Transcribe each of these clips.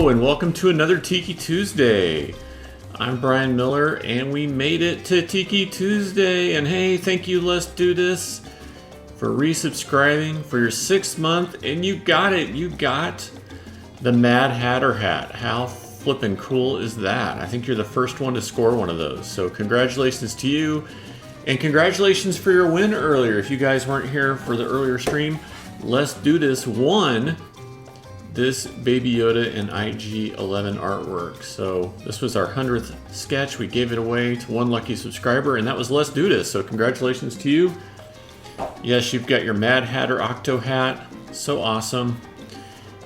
Hello and welcome to another Tiki Tuesday. I'm Brian Miller and we made it to Tiki Tuesday. And hey, thank you, Let's Do This, for resubscribing for your 6th month. And you got it. You got the Mad Hatter hat. How flippin' cool is that? I think you're the first one to score one of those. So congratulations to you. And congratulations for your win earlier. If you guys weren't here for the earlier stream, Let's Do This won this Baby Yoda and IG-11 artwork. So this was our 100th sketch. We gave it away to one lucky subscriber, and that was Let's Do This. So congratulations to you. Yes, you've got your Mad Hatter Octo hat. So awesome.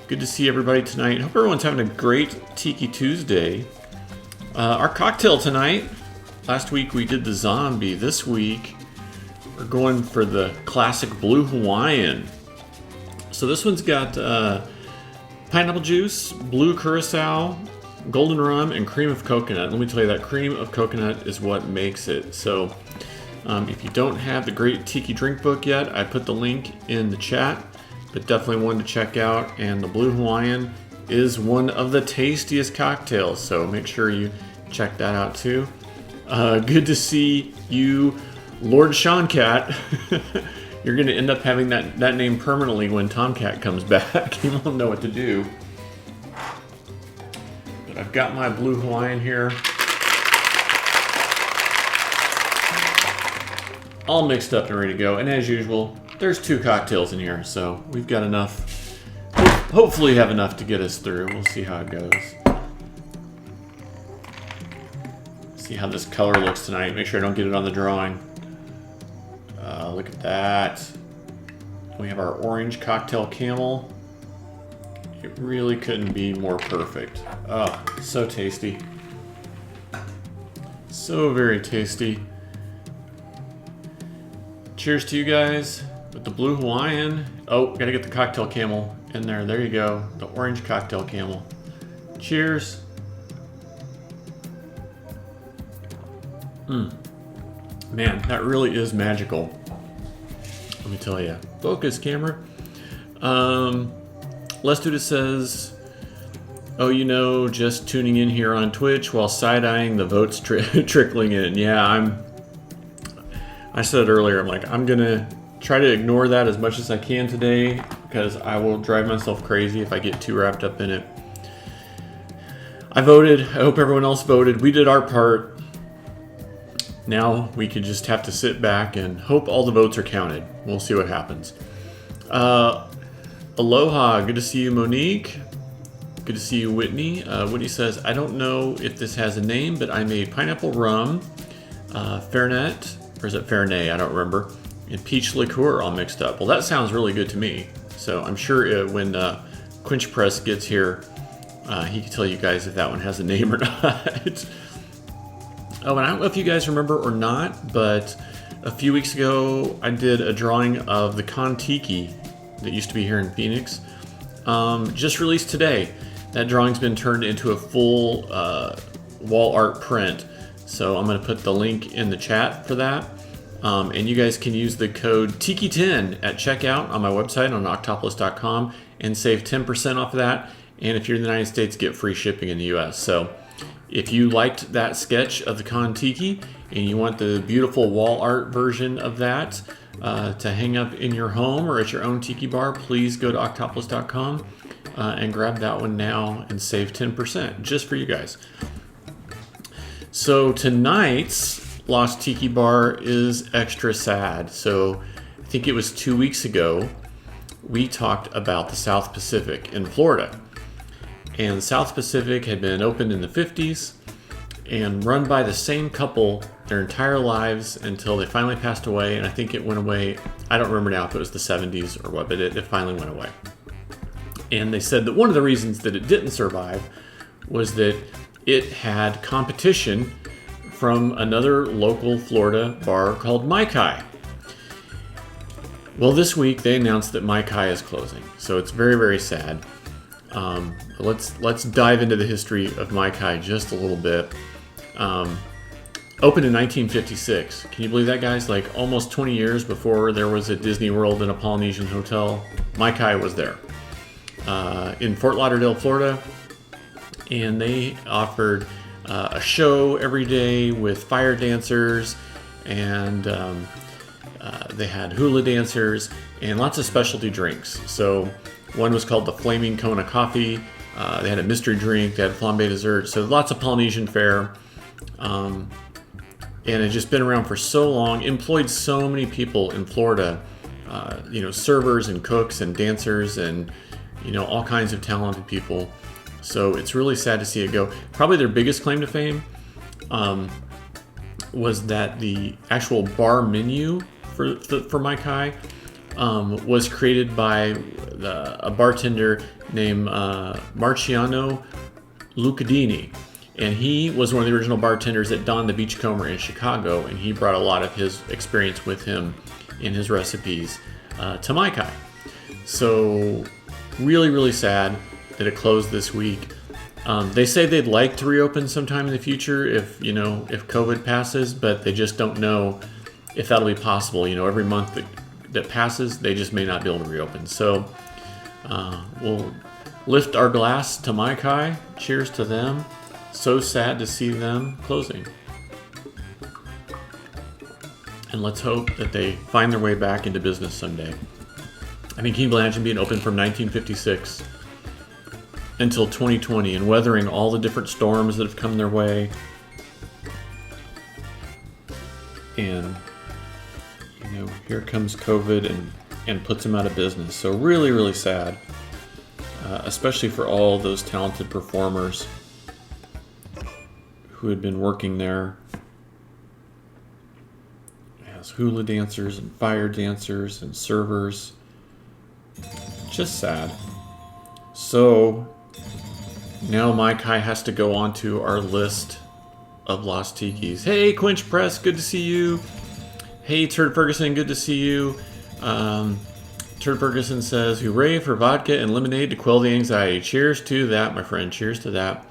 Good to see everybody tonight. Hope everyone's having a great Tiki Tuesday. Our cocktail tonight. Last week we did the zombie. This week we're going for the classic Blue Hawaiian. So this one's got pineapple juice, blue curacao, golden rum, and cream of coconut. Let me tell you, that cream of coconut is what makes it. So if you don't have the great Tiki drink book yet, I put the link in the chat, but definitely one to check out. And the Blue Hawaiian is one of the tastiest cocktails, so make sure you check that out too. Good to see you, Lord Sean Cat. You're going to end up having that name permanently when Tomcat comes back. He won't know what to do. But I've got my Blue Hawaiian here. All mixed up and ready to go. And as usual, there's 2 cocktails in here. So we've got enough. Hopefully have enough to get us through. We'll see how it goes. See how this color looks tonight. Make sure I don't get it on the drawing. Look at that. We have our orange cocktail camel. It really couldn't be more perfect. Oh, so tasty. So very tasty. Cheers to you guys with the Blue Hawaiian. Oh, gotta get the cocktail camel in there. There you go. The orange cocktail camel. Cheers. Man, that really is magical. Let me tell you. Focus, camera. Let's Do This says, oh, you know, just tuning in here on Twitch while side-eyeing the votes trickling in. Yeah, I said it earlier, I'm like, I'm gonna try to ignore that as much as I can today because I will drive myself crazy if I get too wrapped up in it. I voted. I hope everyone else voted. We did our part. Now we could just have to sit back and hope all the votes are counted. We'll see what happens. Aloha, good to see you, Monique. Good to see you, Whitney. Whitney says, I don't know if this has a name, but I made pineapple rum, Fernet, or is it Fernet? I don't remember. And peach liqueur all mixed up. Well, that sounds really good to me. So I'm sure when Quench Press gets here, he can tell you guys if that one has a name or not. Oh, and I don't know if you guys remember or not, but a few weeks ago, I did a drawing of the Con Tiki that used to be here in Phoenix. Just released today. That drawing's been turned into a full wall art print. So I'm going to put the link in the chat for that. And you guys can use the code TIKI10 at checkout on my website on octopolis.com and save 10% off of that. And if you're in the United States, get free shipping in the US. So if you liked that sketch of the Con Tiki and you want the beautiful wall art version of that to hang up in your home or at your own tiki bar, please go to octopolis.com and grab that one now and save 10% just for you guys. So tonight's Lost Tiki Bar is extra sad. So I think it was 2 weeks ago we talked about the South Pacific in Florida. And the South Pacific had been opened in the 50s and run by the same couple their entire lives until they finally passed away. And I think it went away, I don't remember now if it was the 70s or what, but it finally went away. And they said that one of the reasons that it didn't survive was that it had competition from another local Florida bar called MAI KAI. Well, this week they announced that MAI KAI is closing. So it's very, very sad. Let's dive into the history of MAI KAI just a little bit. Opened in 1956. Can you believe that, guys? Like almost 20 years before there was a Disney World and a Polynesian hotel, MAI KAI was there. In Fort Lauderdale, Florida. and they offered a show every day with fire dancers, and they had hula dancers and lots of specialty drinks. So one was called the Flaming Kona Coffee. They had a mystery drink, they had flambe dessert, so lots of Polynesian fare. And it's just been around for so long, employed so many people in Florida, servers and cooks and dancers and, all kinds of talented people. So it's really sad to see it go. Probably their biggest claim to fame was that the actual bar menu for Mai Kai was created by a bartender named Marciano Lucadini. And he was one of the original bartenders at Don the Beachcomber in Chicago, and he brought a lot of his experience with him in his recipes to Mai Kai. So really, really sad that it closed this week. They say they'd like to reopen sometime in the future if COVID passes, but they just don't know if that'll be possible. Every month that passes, they just may not be able to reopen. So we'll lift our glass to Mai Kai. Cheers to them. So sad to see them closing. And let's hope that they find their way back into business someday. I mean, can you imagine being open from 1956 until 2020 and weathering all the different storms that have come their way? And, here comes COVID and puts them out of business. So really, really sad, especially for all those talented performers who had been working there as hula dancers and fire dancers and servers. Just sad. So now Mai Kai has to go onto our list of lost tikis. Hey, Quench Press, good to see you. Hey, Turd Ferguson, good to see you. Turd Ferguson says, hooray for vodka and lemonade to quell the anxiety. Cheers to that, my friend. Cheers to that.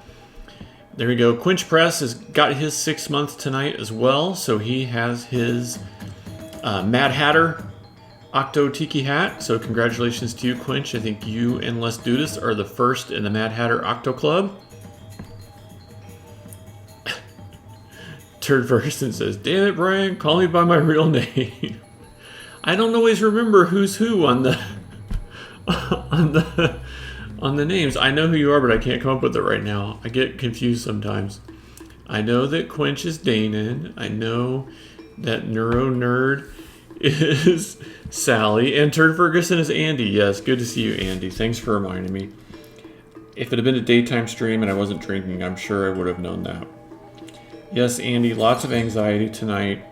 There we go. Quench Press has got his 6 month tonight as well. So he has his Mad Hatter Octo Tiki hat. So congratulations to you, Quench. I think you and Les Dudas are the first in the Mad Hatter Octo Club. Turd Ferguson says, damn it, Brian, call me by my real name. I don't always remember who's who on the on the names. I know who you are, but I can't come up with it right now. I get confused sometimes. I know that Quench is Danon. I know that Neuro Nerd is Sally. And Turd Ferguson is Andy. Yes, good to see you, Andy. Thanks for reminding me. If it had been a daytime stream and I wasn't drinking, I'm sure I would have known that. Yes, Andy, lots of anxiety tonight.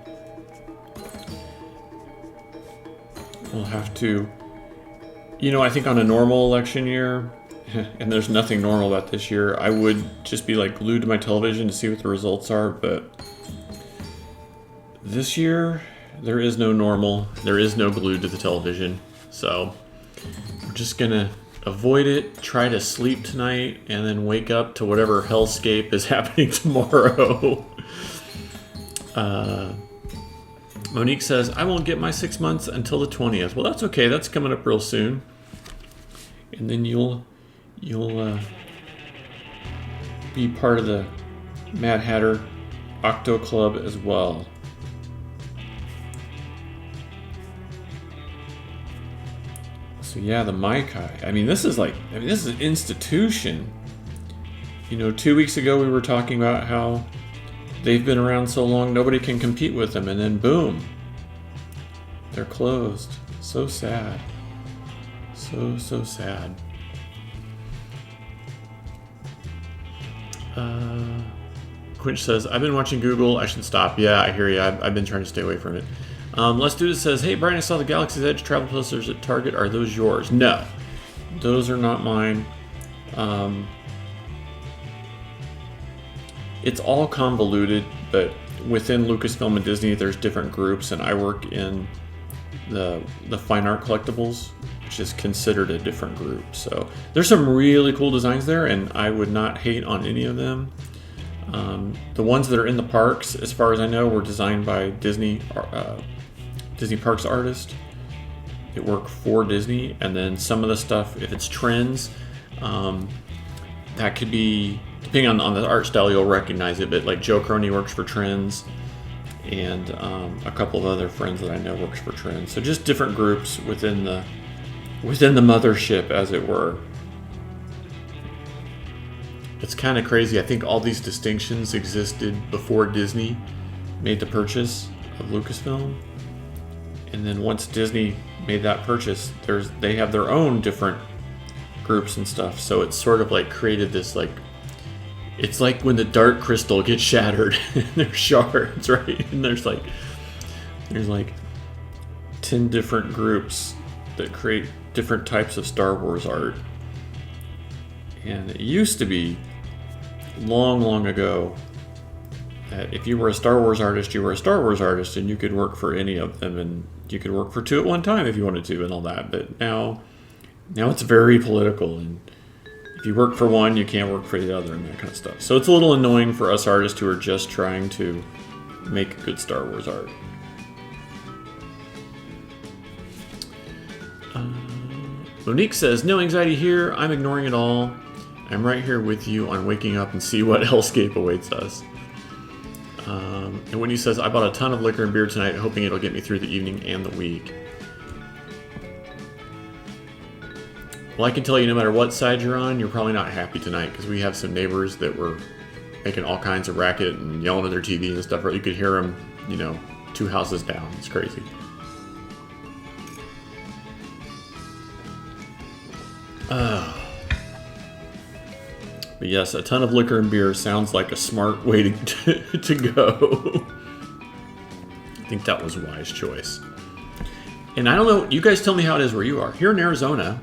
We'll have to... I think on a normal election year, and there's nothing normal about this year, I would just be glued to my television to see what the results are, but this year, there is no normal. There is no glued to the television. So we're just gonna avoid it, try to sleep tonight, and then wake up to whatever hellscape is happening tomorrow. Monique says, I won't get my 6 months until the 20th. Well, that's okay. That's coming up real soon. And then you'll be part of the Mad Hatter Octo Club as well. So yeah, the Mai Kai. I mean, this is an institution. 2 weeks ago we were talking about how they've been around so long nobody can compete with them, and then boom, they're closed. So sad. So sad. Quinch says, I've been watching Google. I should stop. Yeah, I hear you. I've been trying to stay away from it. Let's Do This says, hey, Brian, I saw the Galaxy's Edge travel posters at Target. Are those yours? No, those are not mine. It's all convoluted, but within Lucasfilm and Disney, there's different groups, and I work in the fine art collectibles, which is considered a different group. So there's some really cool designs there, and I would not hate on any of them. The ones that are in the parks, as far as I know, were designed by Disney Parks artist. It worked for Disney, and then some of the stuff, if it's trends, that could be depending on the art style, you'll recognize it. But like Joe Crony works for Trends, and a couple of other friends that I know works for Trends. So just different groups within the mothership, as it were. It's kind of crazy. I think all these distinctions existed before Disney made the purchase of Lucasfilm, and then once Disney made that purchase, they have their own different groups and stuff. So it's sort of like created this, like, it's like when the dark crystal gets shattered and there's shards, right? And there's like 10 different groups that create different types of Star Wars art. And it used to be long ago that if you were a Star Wars artist, you were a Star Wars artist, and you could work for any of them, and you could work for two at one time if you wanted to, and all that. But now it's very political, and if you work for one, you can't work for the other, and that kind of stuff. So it's a little annoying for us artists who are just trying to make good Star Wars art. Monique says, no anxiety here. I'm ignoring it all. I'm right here with you on waking up and see what hellscape awaits us. And Wendy says, I bought a ton of liquor and beer tonight, hoping it'll get me through the evening and the week. Well, I can tell you, no matter what side you're on, you're probably not happy tonight, because we have some neighbors that were making all kinds of racket and yelling at their TV and stuff. Right? You could hear them, 2 houses down. It's crazy. But yes, a ton of liquor and beer sounds like a smart way to go. I think that was a wise choice. And I don't know, you guys tell me how it is where you are. Here in Arizona,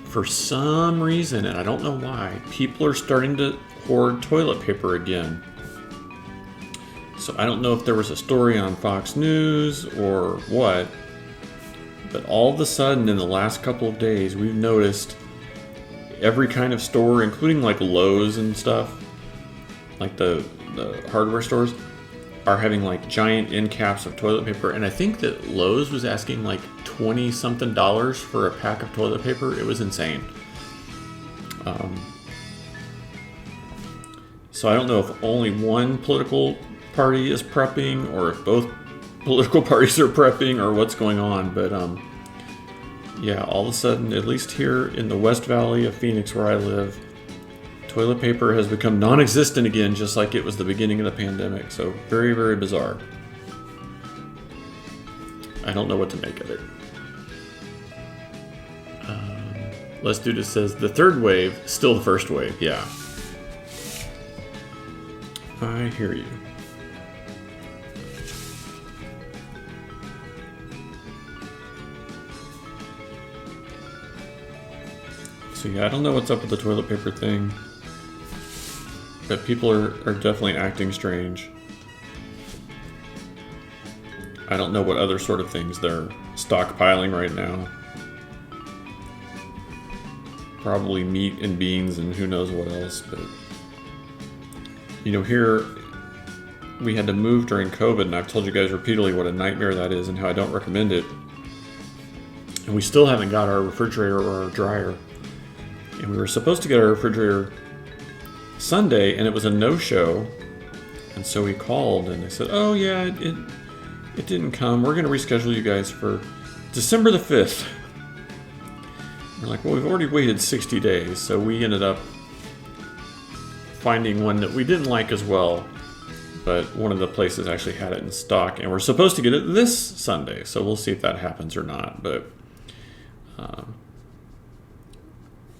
for some reason, and I don't know why, people are starting to hoard toilet paper again. So I don't know if there was a story on Fox News or what, but all of a sudden in the last couple of days, we've noticed every kind of store, including like Lowe's and stuff, like the hardware stores, are having like giant end caps of toilet paper. And I think that Lowe's was asking like $20-something for a pack of toilet paper. It was insane. So I don't know if only one political party is prepping, or if both political parties are prepping, or what's going on. But yeah, all of a sudden, at least here in the West Valley of Phoenix where I live, toilet paper has become non-existent again, just like it was the beginning of the pandemic. So very, very bizarre. I don't know what to make of it. Les Dudas says, the third wave, still the first wave. Yeah. I hear you. So yeah, I don't know what's up with the toilet paper thing, but people are definitely acting strange. I don't know what other sort of things they're stockpiling right now. Probably meat and beans and who knows what else, but here we had to move during COVID, and I've told you guys repeatedly what a nightmare that is and how I don't recommend it. And we still haven't got our refrigerator or our dryer. And we were supposed to get our refrigerator Sunday, and it was a no-show. And so we called, and they said, oh yeah, it didn't come. We're going to reschedule you guys for December the 5th. We're like, well, we've already waited 60 days. So we ended up finding one that we didn't like as well, but one of the places actually had it in stock, and we're supposed to get it this Sunday. So we'll see if that happens or not. But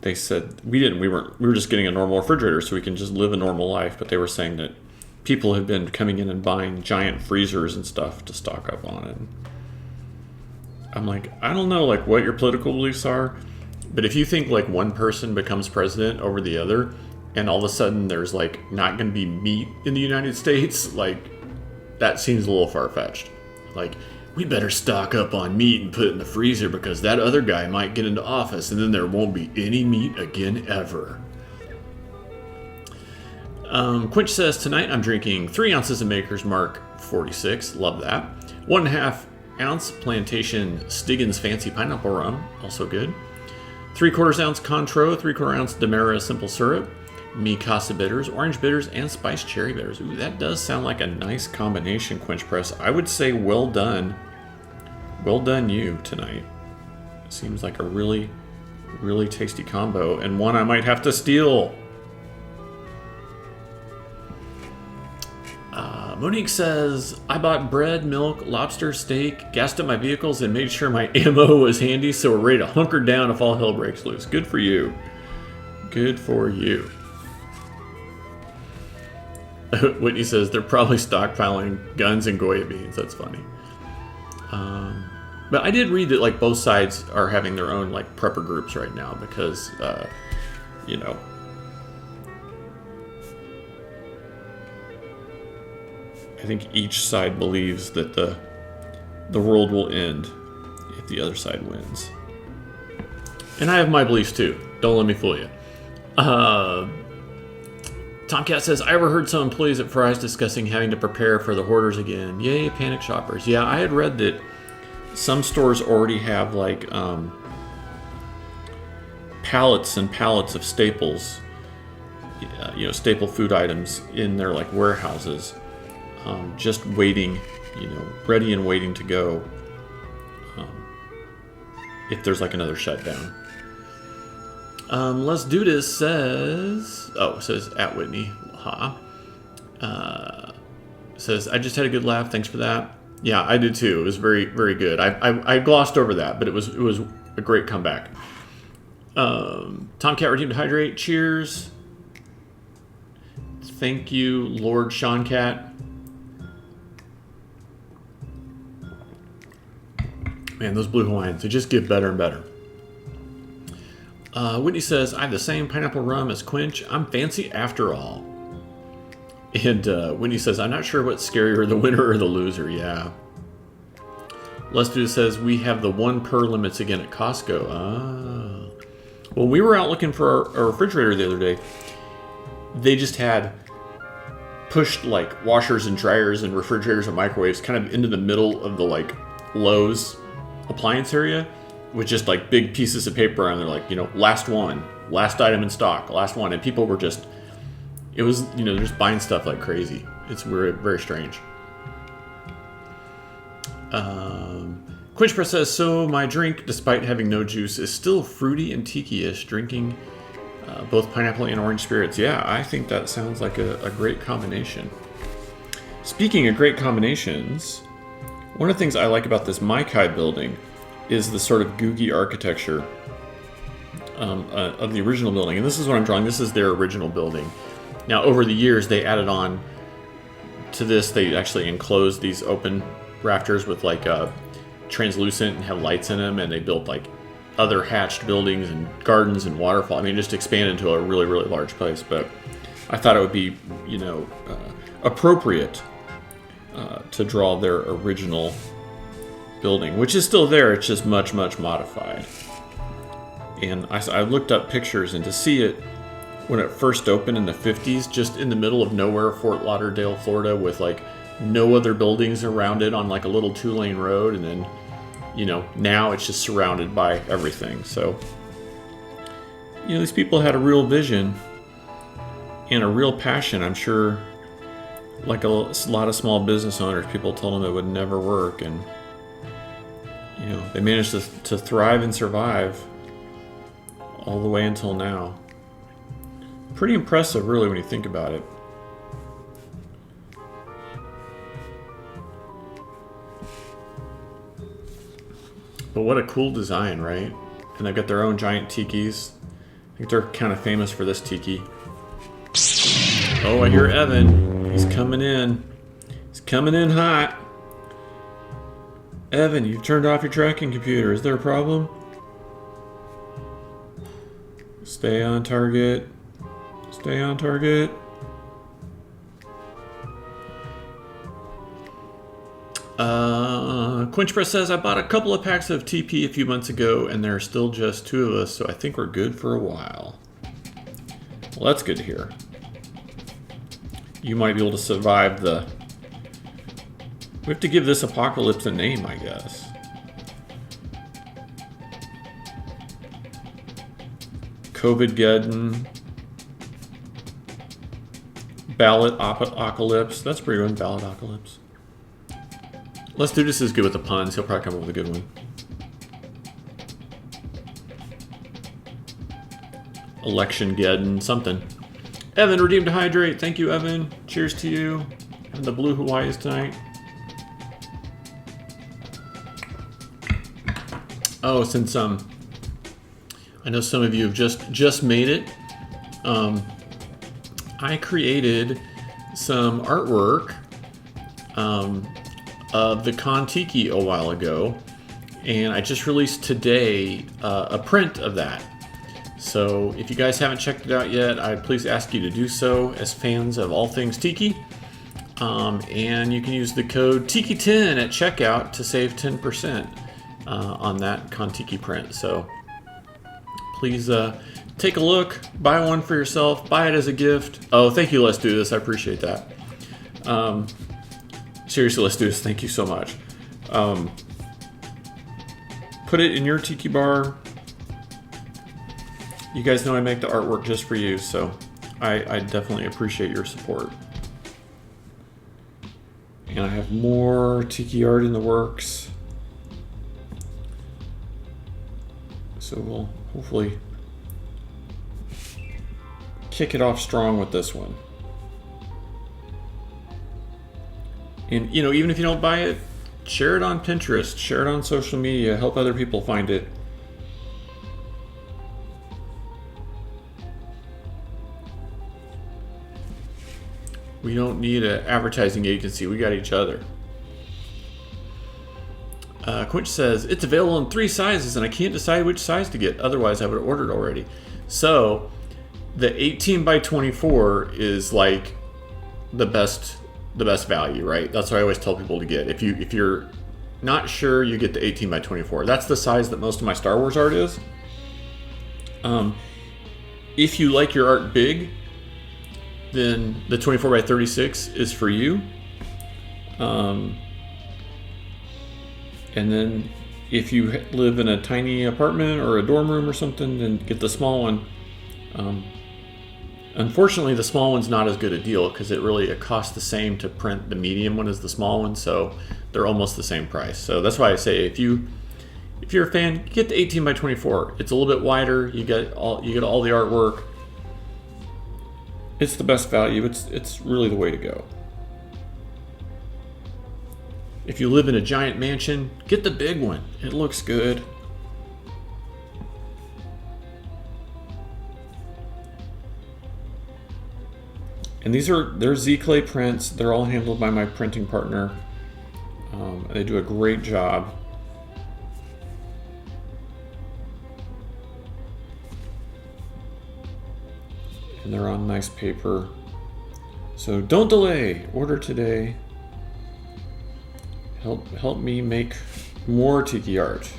they said we were just getting a normal refrigerator so we can just live a normal life. But they were saying that people have been coming in and buying giant freezers and stuff to stock up on it. I'm like, I don't know like what your political beliefs are, but if you think like one person becomes president over the other, and all of a sudden there's like not going to be meat in the United States, like that seems a little far-fetched. Like, we better stock up on meat and put it in the freezer because that other guy might get into office and then there won't be any meat again ever. Quinch says, tonight I'm drinking 3 ounces of Maker's Mark 46. Love that. 1.5 ounce Plantation Stiggins Fancy Pineapple Rum. Also good. 3/4 ounce Contro. 3/4 ounce Demerara Simple Syrup. Mi Casa bitters, orange bitters, and spiced cherry bitters. Ooh, that does sound like a nice combination, Quench Press. I would say well done. Well done you tonight. Seems like a really, really tasty combo, and one I might have to steal. Monique says, I bought bread, milk, lobster, steak, gassed up my vehicles, and made sure my ammo was handy, so we're ready to hunker down if all hell breaks loose. Good for you. Good for you. Whitney says, they're probably stockpiling guns and Goya beans. That's funny. But I did read that like both sides are having their own like prepper groups right now because, you know, I think each side believes that the world will end if the other side wins. And I have my beliefs too. Don't let me fool you. Tomcat says, I overheard some employees at Fry's discussing having to prepare for the hoarders again. Yay, panic shoppers. Yeah, I had read that some stores already have like pallets and pallets of staples, you know, staple food items in their like warehouses. Just waiting, you know, ready and waiting to go if there's like another shutdown. Let's do this says, it says at Whitney, says, I just had a good laugh. Thanks for that. Yeah, I did too. It was very, very good. I glossed over that, but it was a great comeback. Tomcat Redeemed Hydrate. Cheers. Thank you, Lord Sean Cat. Man, those Blue Hawaiians, they just get better and better. Whitney says, I have the same pineapple rum as Quench. I'm fancy after all. And Whitney says, I'm not sure what's scarier, the winner or the loser. Yeah. Les Dude says, we have the 1 per limits again at Costco. Ah. Well, we were out looking for our refrigerator the other day. They just had pushed like washers and dryers and refrigerators and microwaves kind of into the middle of the like Lowe's appliance area with just like big pieces of paper on. They're like, you know, last one, last item in stock, last one. And people were just, it was, you know, they're just buying stuff like crazy. It's very, very strange. Quench Press says, so my drink, despite having no juice, is still fruity and tiki-ish, drinking both pineapple and orange spirits. Yeah, I think that sounds like a great combination. Speaking of great combinations, one of the things I like about this MAI KAI building is the sort of googie architecture of the original building. And this is what I'm drawing. This is their original building. Now, over the years, they added on to this. They actually enclosed these open rafters with like translucent and have lights in them. And they built like other hatched buildings and gardens and waterfall. I mean, just expanded into a really, really large place. But I thought it would be, you know, appropriate to draw their original building, which is still there. It's just much, much modified. And I looked up pictures, and to see it when it first opened in the 50s, just in the middle of nowhere, Fort Lauderdale, Florida, with like no other buildings around it on like a little 2-lane road. And then, you know, now it's just surrounded by everything. So, you know, these people had a real vision and a real passion. I'm sure, like a lot of small business owners, people told them it would never work. And, you know, they managed to thrive and survive all the way until now. Pretty impressive, really, when you think about it. But what a cool design, right? And they've got their own giant tikis. I think they're kind of famous for this tiki. Oh, I hear Evan. He's coming in. He's coming in hot. Evan, you've turned off your tracking computer. Is there a problem? Stay on target. Stay on target. Quench Press says, I bought a couple of packs of TP a few months ago, and there are still just 2 of us, so I think we're good for a while. Well, that's good to hear. You might be able to survive the... We have to give this apocalypse a name, I guess. COVID-geddon. Ballot Apocalypse. That's a pretty good one, Ballot Apocalypse. Let's do this is good with the puns. He'll probably come up with a good one. Election Geddon, something. Evan, redeemed to hydrate. Thank you, Evan. Cheers to you. And the blue Hawaii's tonight. Oh, since I know some of you have just made it. I created some artwork of the Kon-Tiki a while ago, and I just released today a print of that. So if you guys haven't checked it out yet, I'd please ask you to do so as fans of all things Tiki. And you can use the code Tiki10 at checkout to save 10% on that Kon-Tiki print. So please take a look, buy one for yourself, buy it as a gift. Oh, thank you, Let's Do This. I appreciate that. Seriously, Let's Do This. Thank you so much. Put it in your Tiki bar. You guys know I make the artwork just for you, so I definitely appreciate your support. And I have more Tiki art in the works. So we'll hopefully kick it off strong with this one. And you know, even if you don't buy it, share it on Pinterest, share it on social media, help other people find it. We don't need an advertising agency, we got each other. Quinch says, it's available in 3 sizes and I can't decide which size to get, otherwise I would have ordered already. So the 18 by 24 is like the best value, right? That's what I always tell people to get. If you're not sure, you get the 18 by 24. That's the size that most of my Star Wars art is. If you like your art big, then the 24 by 36 is for you. And then if you live in a tiny apartment or a dorm room or something, then get the small one. Unfortunately, the small one's not as good a deal because it costs the same to print the medium one as the small one, so they're almost the same price. So that's why I say if you're a fan, get the 18 by 24. It's a little bit wider. You get all the artwork. It's the best value. It's really the way to go. If you live in a giant mansion, get the big one. It looks good. And they're Z-Clay prints. They're all handled by my printing partner. They do a great job. And they're on nice paper. So don't delay. Order today. Help me make more Tiki art.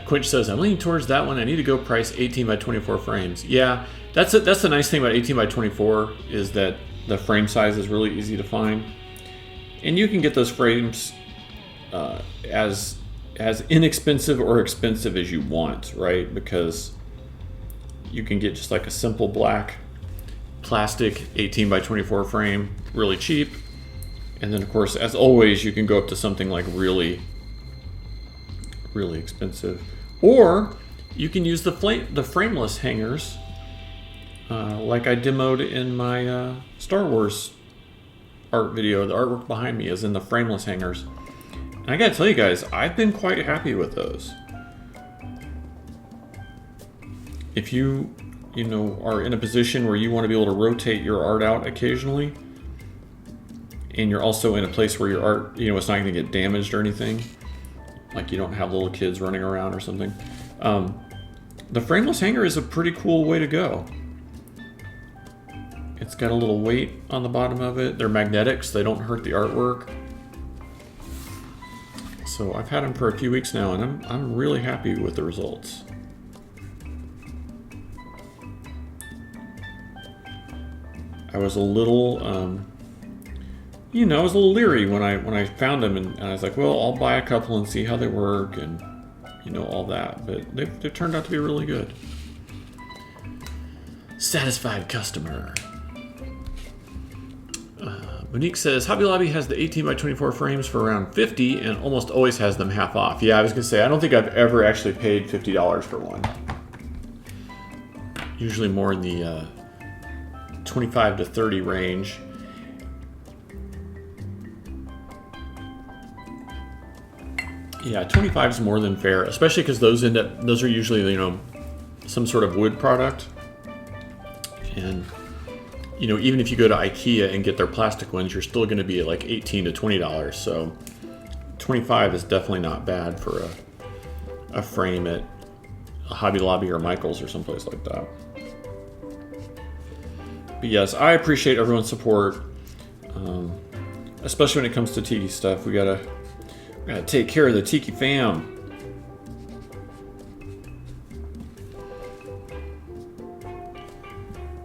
Quinch says, I'm leaning towards that one. I need to go price 18 by 24 frames. Yeah, that's the nice thing about 18 by 24 is that the frame size is really easy to find. And you can get those frames as inexpensive or expensive as you want, right? Because you can get just like a simple black plastic 18 by 24 frame really cheap. And then of course, as always, you can go up to something like really expensive. Or you can use the frameless hangers like I demoed in my Star Wars art video. The artwork behind me is in the frameless hangers. And I gotta tell you guys, I've been quite happy with those. If you are in a position where you want to be able to rotate your art out occasionally, and you're also in a place where your art, it's not going to get damaged or anything, like you don't have little kids running around or something, the frameless hanger is a pretty cool way to go. It's got a little weight on the bottom of it. They're magnetics, they don't hurt the artwork. So I've had them for a few weeks now, and I'm really happy with the results. I was a little you know, I was a little leery when I found them, and I was like, well, I'll buy a couple and see how they work, and you know, all that. But they've turned out to be really good. Satisfied customer. Monique says, Hobby Lobby has the 18 by 24 frames for around $50 and almost always has them half off. Yeah, I was going to say, I don't think I've ever actually paid $50 for one. Usually more in the 25 to 30 range. Yeah, 25 is more than fair, especially because those are usually, you know, some sort of wood product. And you know, even if you go to IKEA and get their plastic ones, you're still going to be at like $18 to $20. So 25 is definitely not bad for a frame at a Hobby Lobby or Michael's or someplace like that. But yes, I appreciate everyone's support, especially when it comes to Tiki stuff. We gotta take care of the Tiki fam.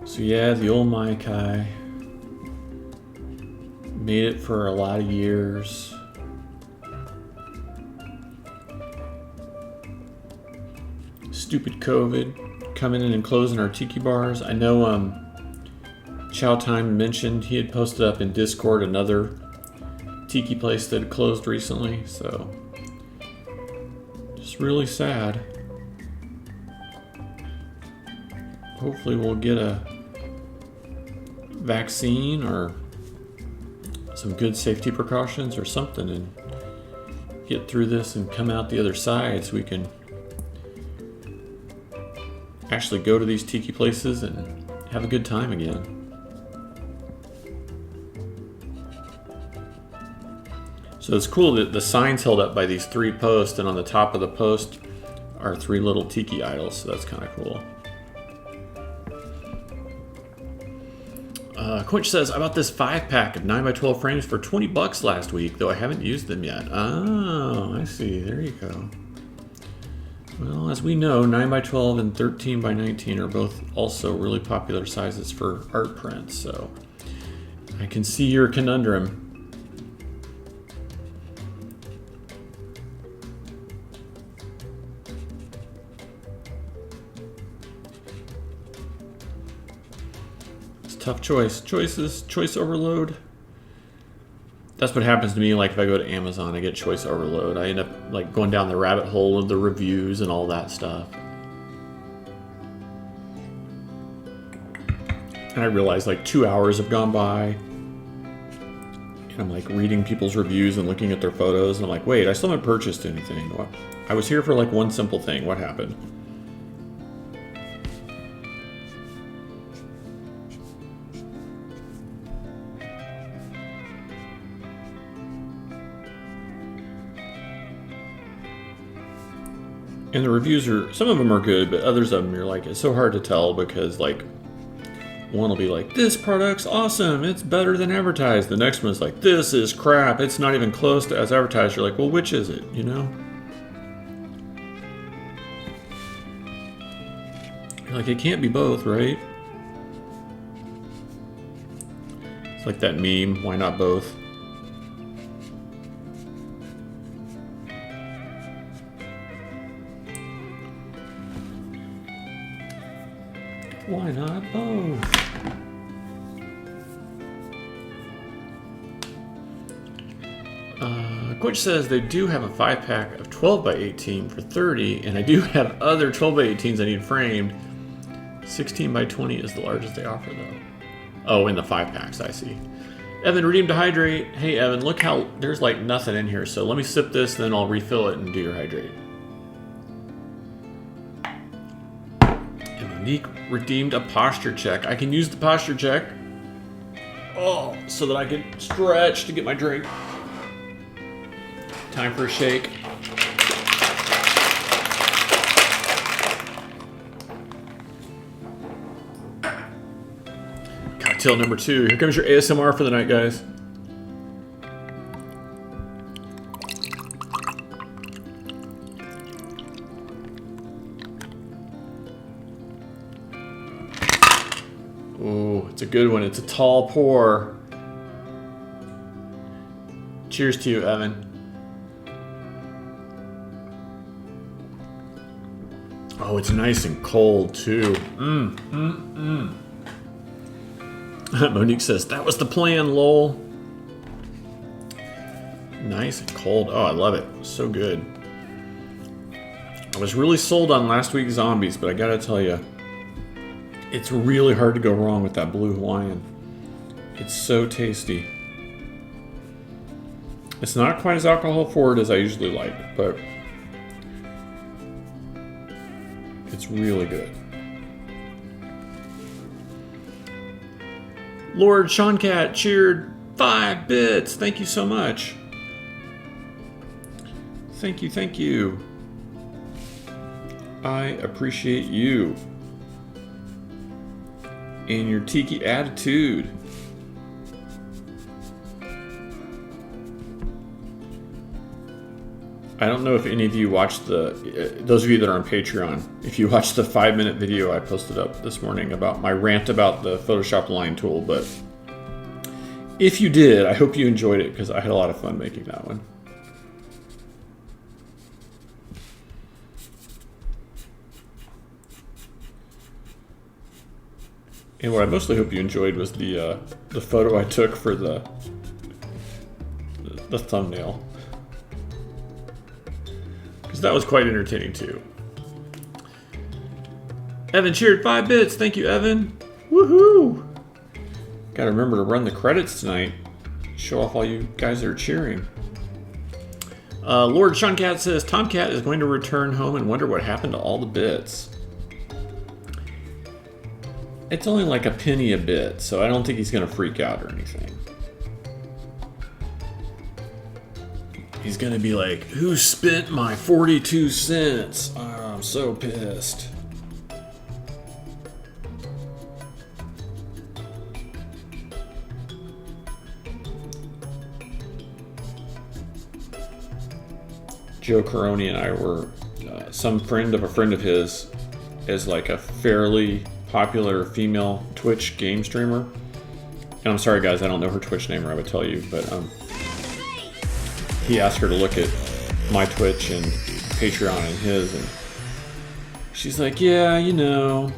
So yeah, the old MAI KAI. Made it for a lot of years. Stupid COVID coming in and closing our Tiki bars. I know Chow Time mentioned he had posted up in Discord another Tiki place that had closed recently, so just really sad. Hopefully we'll get a vaccine or some good safety precautions or something and get through this and come out the other side so we can actually go to these Tiki places and have a good time again. So it's cool that the sign's held up by these 3 posts, and on the top of the post are 3 little Tiki idols, so that's kind of cool. Quinch says, I bought this 5-pack of 9x12 frames for $20 last week, though I haven't used them yet. Oh, I see. There you go. Well, as we know, 9x12 and 13x19 are both also really popular sizes for art prints, so I can see your conundrum. Tough choice. Choice overload. That's what happens to me. Like if I go to Amazon, I get choice overload. I end up like going down the rabbit hole of the reviews and all that stuff. And I realize like 2 hours have gone by. And I'm like reading people's reviews and looking at their photos. And I'm like, wait, I still haven't purchased anything. I was here for like one simple thing. What happened? And the reviews are, some of them are good, but others of them you're like, it's so hard to tell because like, one will be like, this product's awesome, it's better than advertised. The next one's like, this is crap, it's not even close to as advertised. You're like, well, which is it, you know? You're like, it can't be both, right? It's like that meme, why not both? Why not both? Quitch says they do have a 5-pack of 12x18 for $30, and I do have other 12x18s I need framed. 16x20 is the largest they offer, though. Oh, in the 5-packs, I see. Evan, redeemed to hydrate. Hey, Evan, look how there's like nothing in here, so let me sip this, then I'll refill it and do your hydrate. Monique redeemed a posture check. I can use the posture check. Oh, so that I can stretch to get my drink. Time for a shake. Cocktail number 2. Here comes your ASMR for the night, guys. Ooh, it's a good one. It's a tall pour. Cheers to you, Evan. Oh, it's nice and cold, too. Monique says, that was the plan, lol. Nice and cold. Oh, I love it. So good. I was really sold on last week's zombies, but I gotta tell you, it's really hard to go wrong with that blue Hawaiian. It's so tasty. It's not quite as alcohol forward as I usually like, but it's really good. Lord Sean Cat cheered 5 bits. Thank you so much. Thank you, thank you. I appreciate you and your tiki attitude. I don't know if any of you watched those of you that are on Patreon, if you watched the 5-minute video I posted up this morning about my rant about the Photoshop line tool, but if you did, I hope you enjoyed it because I had a lot of fun making that one. And what I mostly hope you enjoyed was the photo I took for the thumbnail. Because that was quite entertaining too. Evan cheered 5 bits. Thank you, Evan. Woohoo! Gotta remember to run the credits tonight. Show off all you guys that are cheering. Lord Sean Cat says, Tomcat is going to return home and wonder what happened to all the bits. It's only like a penny a bit, so I don't think he's going to freak out or anything. He's going to be like, who spent my 42 cents? Oh, I'm so pissed. Joe Caroni and I were, some friend of a friend of his is like a fairly popular female Twitch game streamer. And I'm sorry guys, I don't know her Twitch name or I would tell you, but he asked her to look at my Twitch and Patreon and his, and she's like, yeah, you know,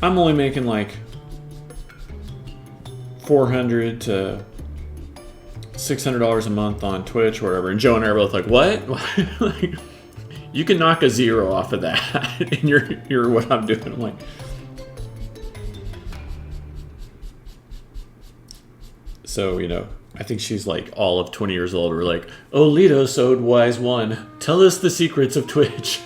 I'm only making like $400 to $600 a month on Twitch or whatever. And Joe and I are both like, what? Like, you can knock a zero off of that and you're what I'm doing. I'm like, so, you know, I think she's like all of 20 years old. We're like, oh, Lito sowed wise one. Tell us the secrets of Twitch.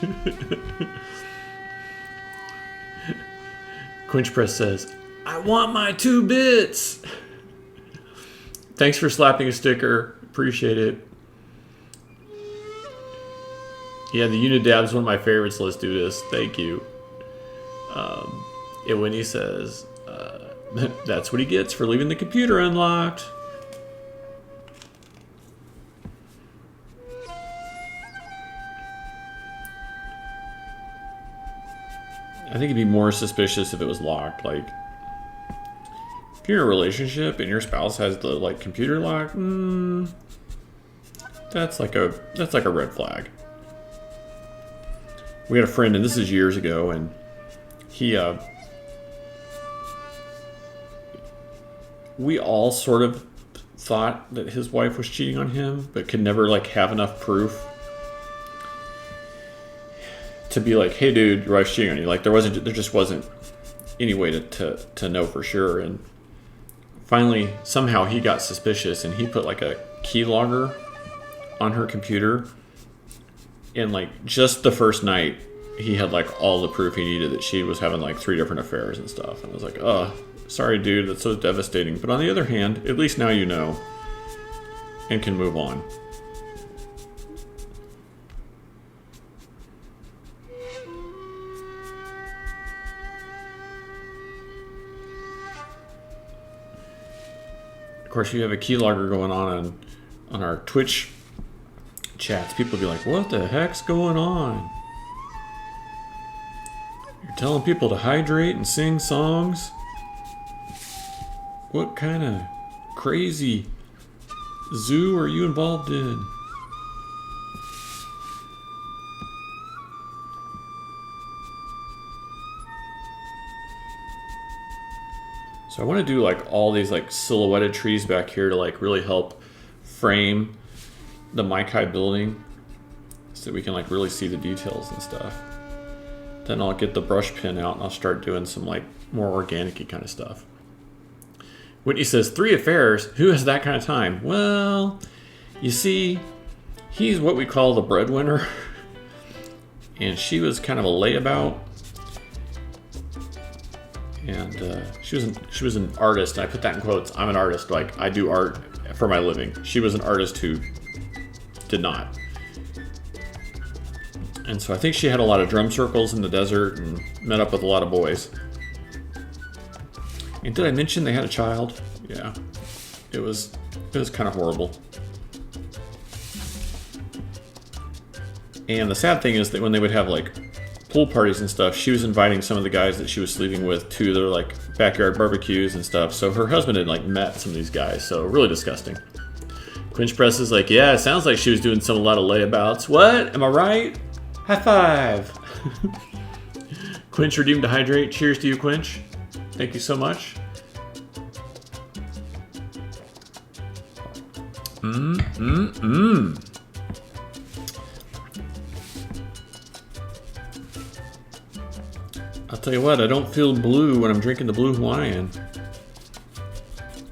Quinch Press says, I want my 2 bits. Thanks for slapping a sticker. Appreciate it. Yeah, the Unidab is one of my favorites. Let's do this. Thank you. And when he says, that's what he gets for leaving the computer unlocked. I think it'd be more suspicious if it was locked. Like, if you're in a relationship and your spouse has the like computer lock, that's like a red flag. We had a friend, and this is years ago, and he we all sort of thought that his wife was cheating on him, but could never like have enough proof to be like, hey dude, your wife's cheating on you. Like there just wasn't any way to know for sure. And finally, somehow he got suspicious and he put like a keylogger on her computer. And like just the first night, he had like all the proof he needed that she was having like 3 different affairs and stuff. And I was like, oh, sorry dude, that's so devastating. But on the other hand, at least now you know and can move on. Of course, you have a keylogger going on our Twitch chats. People be like, what the heck's going on? You're telling people to hydrate and sing songs? What kind of crazy zoo are you involved in? So I want to do like all these like silhouetted trees back here to like really help frame the MAI KAI building so we can like really see the details and stuff. Then I'll get the brush pen out and I'll start doing some like more organic-y kind of stuff. Whitney says, 3 affairs, who has that kind of time? Well, you see, he's what we call the breadwinner. And she was kind of a layabout. And she was an artist, and I put that in quotes. I'm an artist, like I do art for my living. She was an artist who did not. And so I think she had a lot of drum circles in the desert and met up with a lot of boys. And did I mention they had a child? Yeah, it was kind of horrible. And the sad thing is that when they would have like pool parties and stuff, she was inviting some of the guys that she was sleeping with to their like backyard barbecues and stuff. So her husband had like met some of these guys. So really disgusting. Quinch Press is like, yeah, it sounds like she was doing a lot of layabouts. What? Am I right? High five. Quinch redeemed to hydrate. Cheers to you, Quinch. Thank you so much. I'll tell you what, I don't feel blue when I'm drinking the Blue Hawaiian.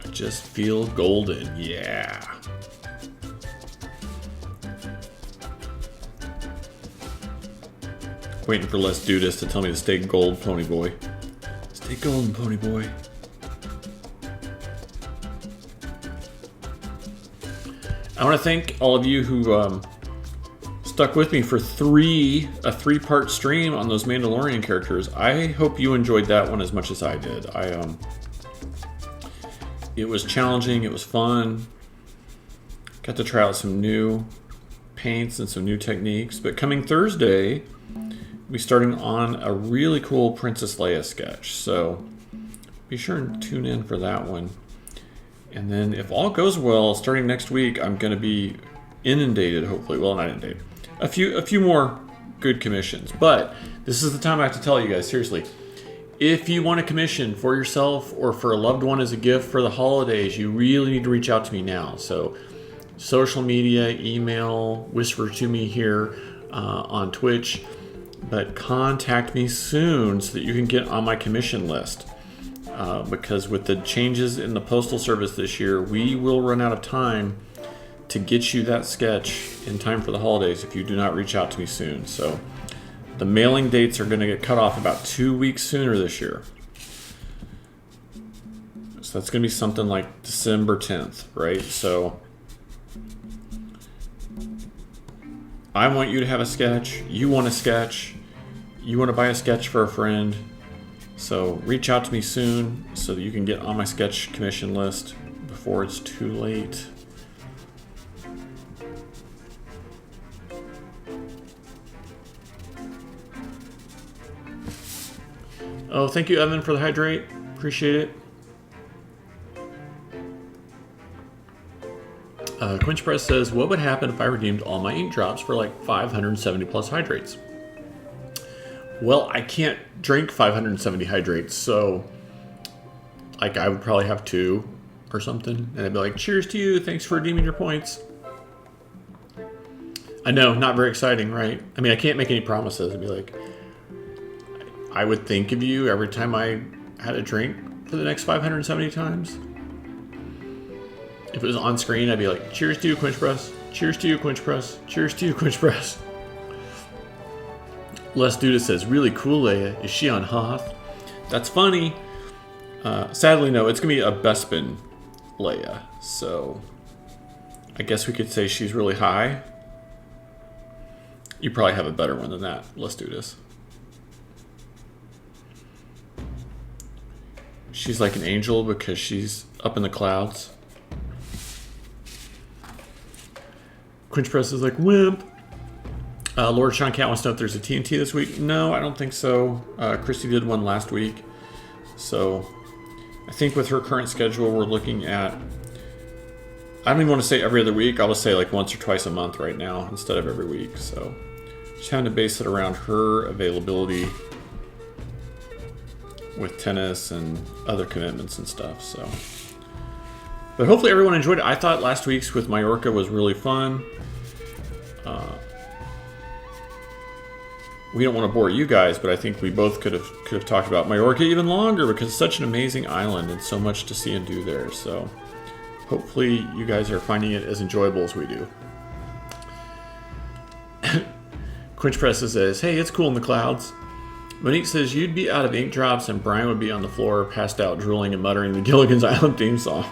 I just feel golden, yeah. Waiting for Les Dudas to tell me to stay gold, Pony Boy. Stay golden, Pony Boy. I want to thank all of you who stuck with me for a 3-part stream on those Mandalorian characters. I hope you enjoyed that one as much as I did. It was challenging. It was fun. Got to try out some new paints and some new techniques. But coming Thursday, we'll be starting on a really cool Princess Leia sketch. So be sure and tune in for that one. And then if all goes well, starting next week, I'm going to be inundated, hopefully. Well, not inundated. A few more good commissions. But this is the time I have to tell you guys, seriously. If you want a commission for yourself or for a loved one as a gift for the holidays, you really need to reach out to me now. So social media, email, whisper to me here on Twitch. But contact me soon so that you can get on my commission list. Because with the changes in the Postal Service this year, we will run out of time to get you that sketch in time for the holidays if you do not reach out to me soon. So the mailing dates are going to get cut off about 2 weeks sooner this year. So that's going to be something like December 10th, right? So I want you to have a sketch. You want a sketch. You want to buy a sketch for a friend. So reach out to me soon so that you can get on my sketch commission list before it's too late. Oh, thank you, Evan, for the hydrate. Appreciate it. Quinch Press says, what would happen if I redeemed all my ink drops for like 570 plus hydrates? Well, I can't drink 570 hydrates, so like I would probably have 2 or something, and I'd be like, cheers to you, thanks for redeeming your points. I know, not very exciting, right? I mean, I can't make any promises. I'd be like, I would think of you every time I had a drink for the next 570 times. If it was on screen, I'd be like, cheers to you, Quinch Press. Cheers to you, Quinch Press. Cheers to you, Quinch Press. Les Duda says, really cool, Leia. Is she on Hoth? That's funny. Sadly, no. It's going to be a Bespin Leia. So I guess we could say she's really high. You probably have a better one than that. Let's do this. She's like an angel because she's up in the clouds. Quinch Press is like, wimp. Lord Sean Cat wants to know if there's a TNT this week. No, I don't think so. Christy did one last week. So I think with her current schedule, we're looking at... I don't even want to say every other week. I'll just say like once or twice a month right now instead of every week. So just having to base it around her availability with tennis and other commitments and stuff. So, but hopefully everyone enjoyed it. I thought last week's with Mallorca was really fun. We don't want to bore you guys, but I think we both could have talked about Mallorca even longer because it's such an amazing island and so much to see and do there. So hopefully you guys are finding it as enjoyable as we do. Quinch Press says, hey, it's cool in the clouds. Monique says, you'd be out of ink drops and Brian would be on the floor, passed out, drooling and muttering the Gilligan's Island theme song.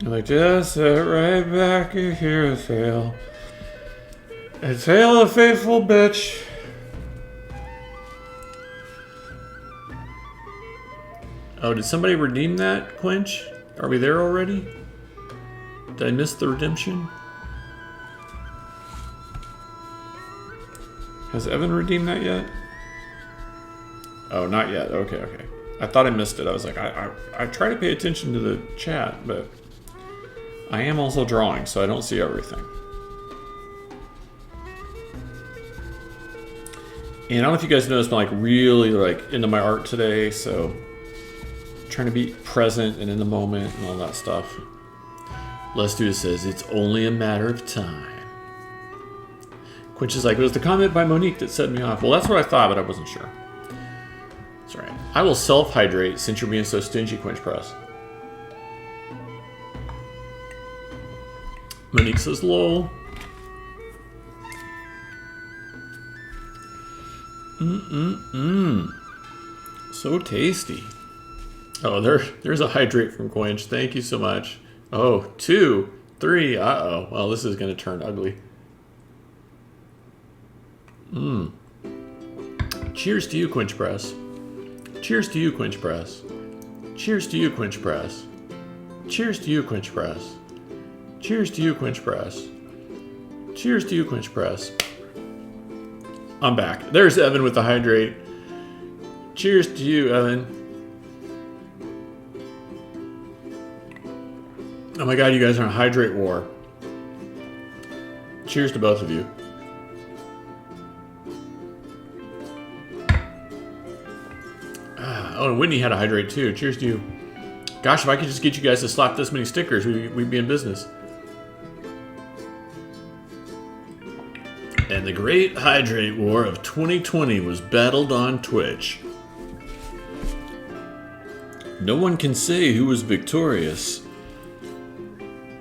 You're like, just sit right back, you hear a tale. A tale of a faithful bitch. Oh, did somebody redeem that, Quinch? Are we there already? Did I miss the redemption? Has Evan redeemed that yet? Oh, not yet. Okay, okay. I thought I missed it. I was like, I try to pay attention to the chat, but I am also drawing, so I don't see everything. And I don't know if you guys noticed, but I'm like really like into my art today, so trying to be present and in the moment and all that stuff. Les Duda says, it's only a matter of time. Quinch is like, it was the comment by Monique that set me off. Well, that's what I thought, but I wasn't sure. That's right. I will self-hydrate since you're being so stingy, Quinch Press. Monique says, lol. So tasty. Oh, there's a hydrate from Quinch. Thank you so much. Oh, 2, 3. Uh-oh. Well, this is going to turn ugly. Cheers to you, Quinch Press. Cheers to you, Quinch Press. Cheers to you, Quinch Press. Cheers to you, Quinch Press. Cheers to you, Quinch Press. Cheers to you, Quinch Press. I'm back. There's Evan with the hydrate. Cheers to you, Evan. Oh my god, you guys are in a hydrate war. Cheers to both of you. Oh, and Whitney had a hydrate too. Cheers to you. Gosh, if I could just get you guys to slap this many stickers, we'd be in business. And the great hydrate war of 2020 was battled on Twitch. No one can say who was victorious,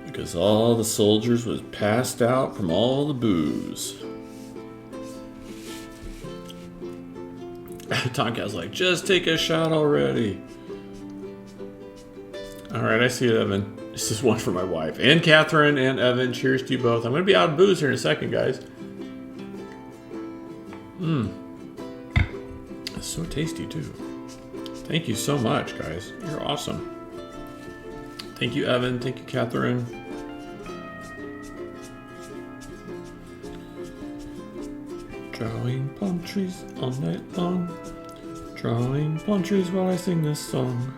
because all the soldiers was passed out from all the booze. Tonkow's like, just take a shot already. Alright, I see it, Evan. This is one for my wife. And Catherine and Evan, cheers to you both. I'm going to be out of booze here in a second, guys. It's so tasty, too. Thank you so much, guys. You're awesome. Thank you, Evan. Thank you, Catherine. Drawing palm trees all night long. Drawing palm trees while I sing this song.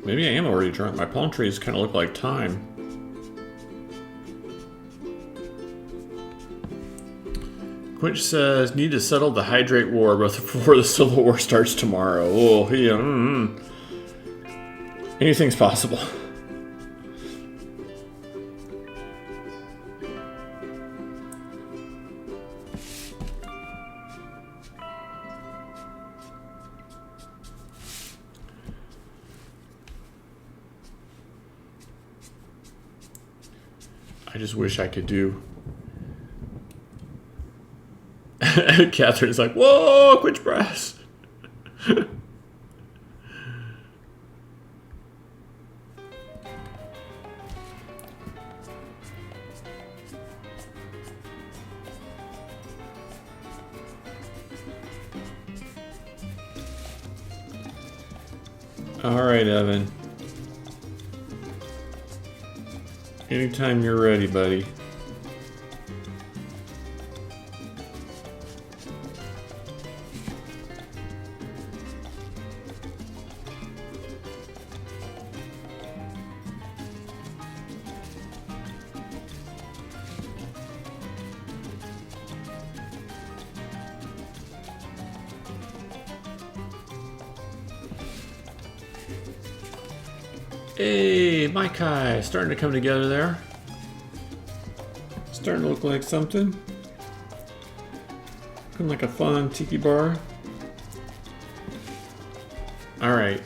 Maybe I am already drunk. My palm trees kind of look like thyme. Quinch says, need to settle the hydrate war before the Civil War starts tomorrow. Oh, yeah. Anything's possible. I just wish I could do. Catherine's like, whoa, Quinch Press. All right, Evan. Anytime you're ready, buddy. Hey, Mai Kai, starting to come together there. Starting to look like something. Looking like a fun tiki bar. Alright.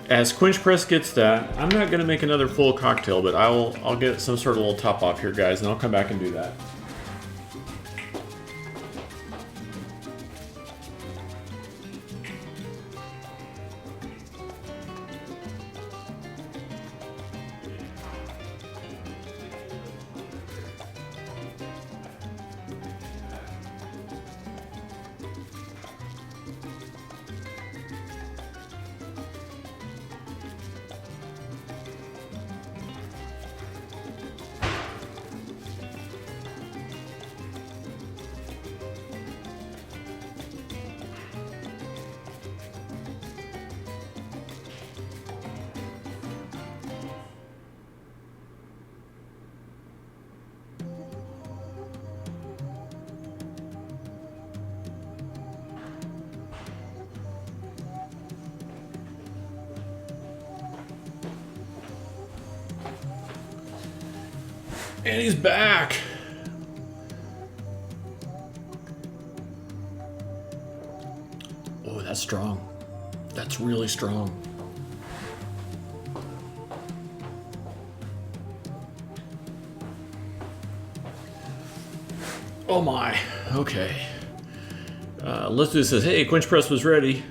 As Quench Press gets that, I'm not going to make another full cocktail, but I'll get some sort of little top off here, guys, and I'll come back and do that. And he's back. Oh, that's strong. That's really strong. Oh my. Okay. Let's do this. Says, hey, Quench Press was ready.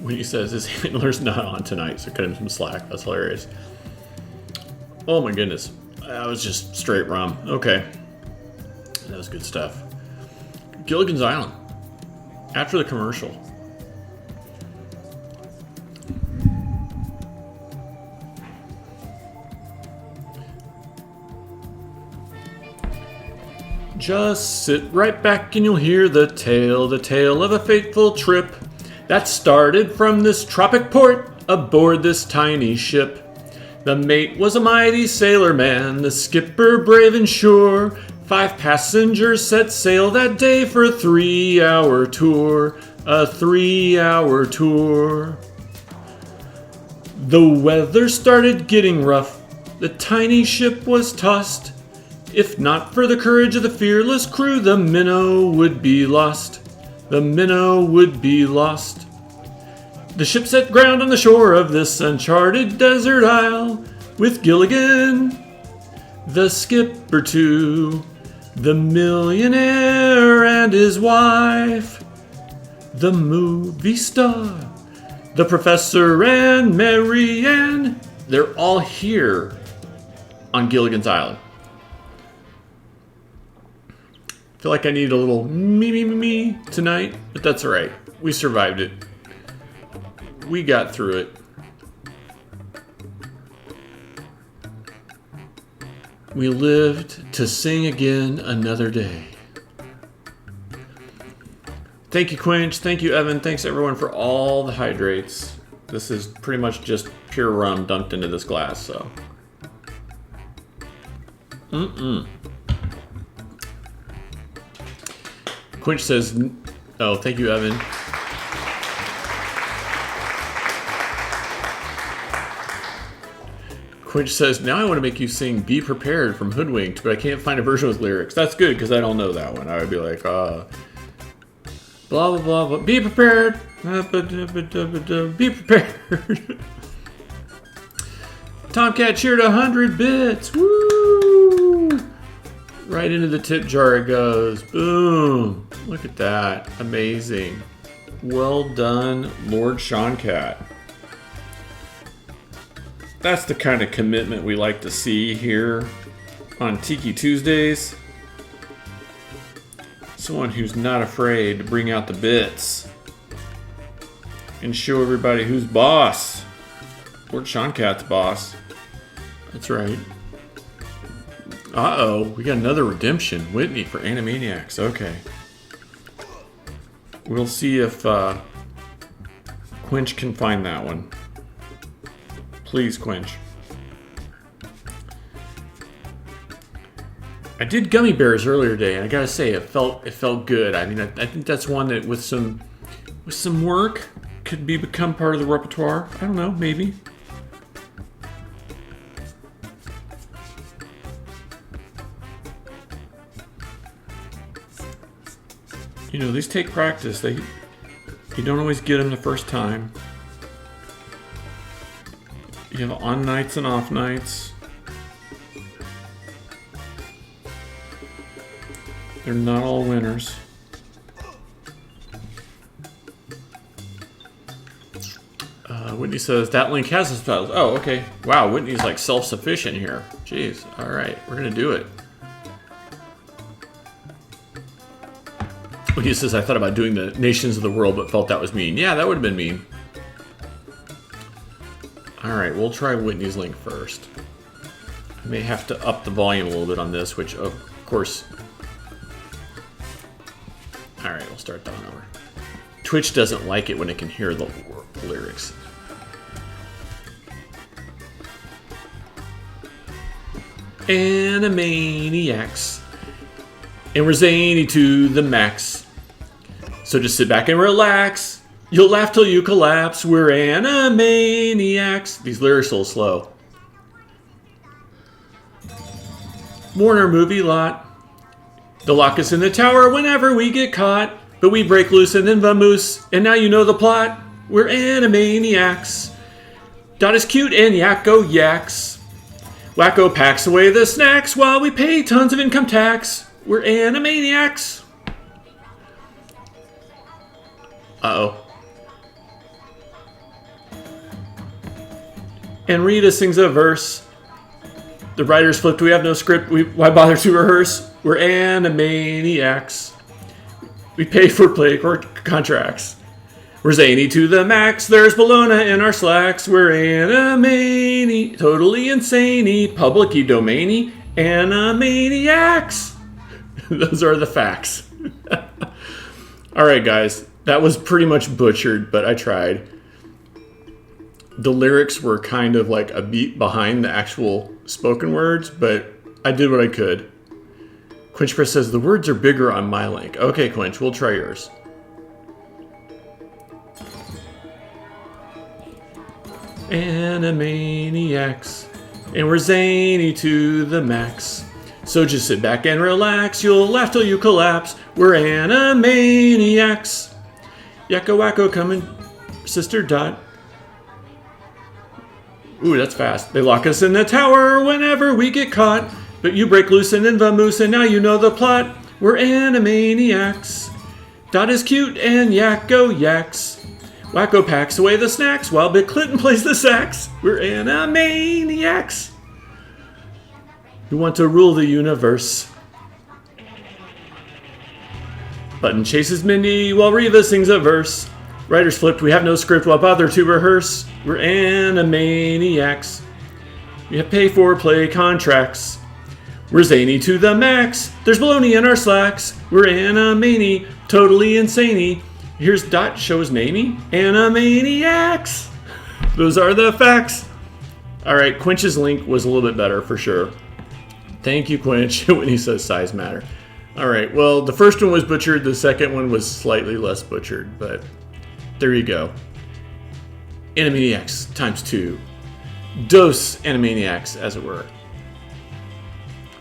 When he says his handler's not on tonight, so cut him some slack. That's hilarious. Oh my goodness. That was just straight rum. Okay. That was good stuff. Gilligan's Island. After the commercial. Just sit right back and you'll hear the tale of a fateful trip that started from this tropic port aboard this tiny ship. The mate was a mighty sailor man, the skipper brave and sure. 5 passengers set sail that day for a 3-hour tour. A 3-hour tour. The weather started getting rough. The tiny ship was tossed. If not for the courage of the fearless crew, the minnow would be lost. The minnow would be lost. The ship set ground on the shore of this uncharted desert isle, with Gilligan, the skipper too, the millionaire and his wife, the movie star, the professor and Mary Ann. They're all here on Gilligan's Island. I feel like I need a little me tonight, but that's all right. We survived it. We got through it. We lived to sing again another day. Thank you, Quench. Thank you, Evan. Thanks, everyone, for all the hydrates. This is pretty much just pure rum dumped into this glass, so. Quench says, oh, thank you, Evan. Quench says, now I want to make you sing Be Prepared from Hoodwinked, but I can't find a version with lyrics. That's good, because I don't know that one. I would be like, blah, blah, blah, blah. Be prepared. Be prepared. Tomcat cheered 100 bits. Woo! Right into the tip jar it goes. Boom. Look at that. Amazing. Well done, Lord Sean Cat. That's the kind of commitment we like to see here on Tiki Tuesdays. Someone who's not afraid to bring out the bits and show everybody who's boss. Lord Sean Cat's boss. That's right. Uh-oh, we got another redemption. Whitney for Animaniacs. Okay. We'll see if Quench can find that one. Please, Quench. I did gummy bears earlier today, and I gotta say, it felt good. I mean, I think that's one that with some work could become part of the repertoire. I don't know, maybe. You know, these take practice. You don't always get them the first time. You have on nights and off nights. They're not all winners. Whitney says, that link has subtitles. Oh, okay. Wow, Whitney's like self-sufficient here. Jeez. All right, we're going to do it. Whitney says, I thought about doing the nations of the world, but felt that was mean. Yeah, that would have been mean. All right, we'll try Whitney's link first. I may have to up the volume a little bit on this, which, of course... All right, we'll start that one over. Twitch doesn't like it when it can hear the lyrics. Animaniacs. And we're zany to the max. So just sit back and relax. You'll laugh till you collapse. We're Animaniacs. These lyrics are a little slow. Warner movie lot. They'll lock us in the tower whenever we get caught. But we break loose and then vamoose. And now you know the plot. We're Animaniacs. Dot is cute and Yakko yaks. Wacko packs away the snacks while we pay tons of income tax. We're Animaniacs. Uh-oh. And Rita sings a verse. The writers flipped, we have no script, why bother to rehearse? We're Animaniacs. We pay for play contracts. We're zany to the max, there's Bologna in our slacks. We're Animani, totally insane-y, public-y, domain-y, Animaniacs. Those are the facts. Alright guys, that was pretty much butchered, but I tried. The lyrics were kind of like a beat behind the actual spoken words, but I did what I could. Quinch Press says, the words are bigger on my link. Okay, Quinch, we'll try yours. Animaniacs, and we're zany to the max. So just sit back and relax, you'll laugh till you collapse. We're Animaniacs. Yakko wacko coming, sister Dot. Ooh, that's fast. They lock us in the tower whenever we get caught. But you break loose and then vamoose, and now you know the plot. We're Animaniacs. Dot is cute and Yakko yaks. Wacko packs away the snacks while Big Clinton plays the sax. We're Animaniacs. We want to rule the universe. Button chases Mindy while Reva sings a verse. Writers flipped, we have no script, why bother to rehearse? We're Animaniacs. We have pay for play contracts. We're zany to the max. There's baloney in our slacks. We're Animani, totally insane-y. Here's Dot, show his namey. Animaniacs. Those are the facts. All right, Quinch's link was a little bit better for sure. Thank you, Quinch, when he says size matter. All right, well, the first one was butchered. The second one was slightly less butchered, but there you go. Animaniacs times 2. Dos Animaniacs, as it were.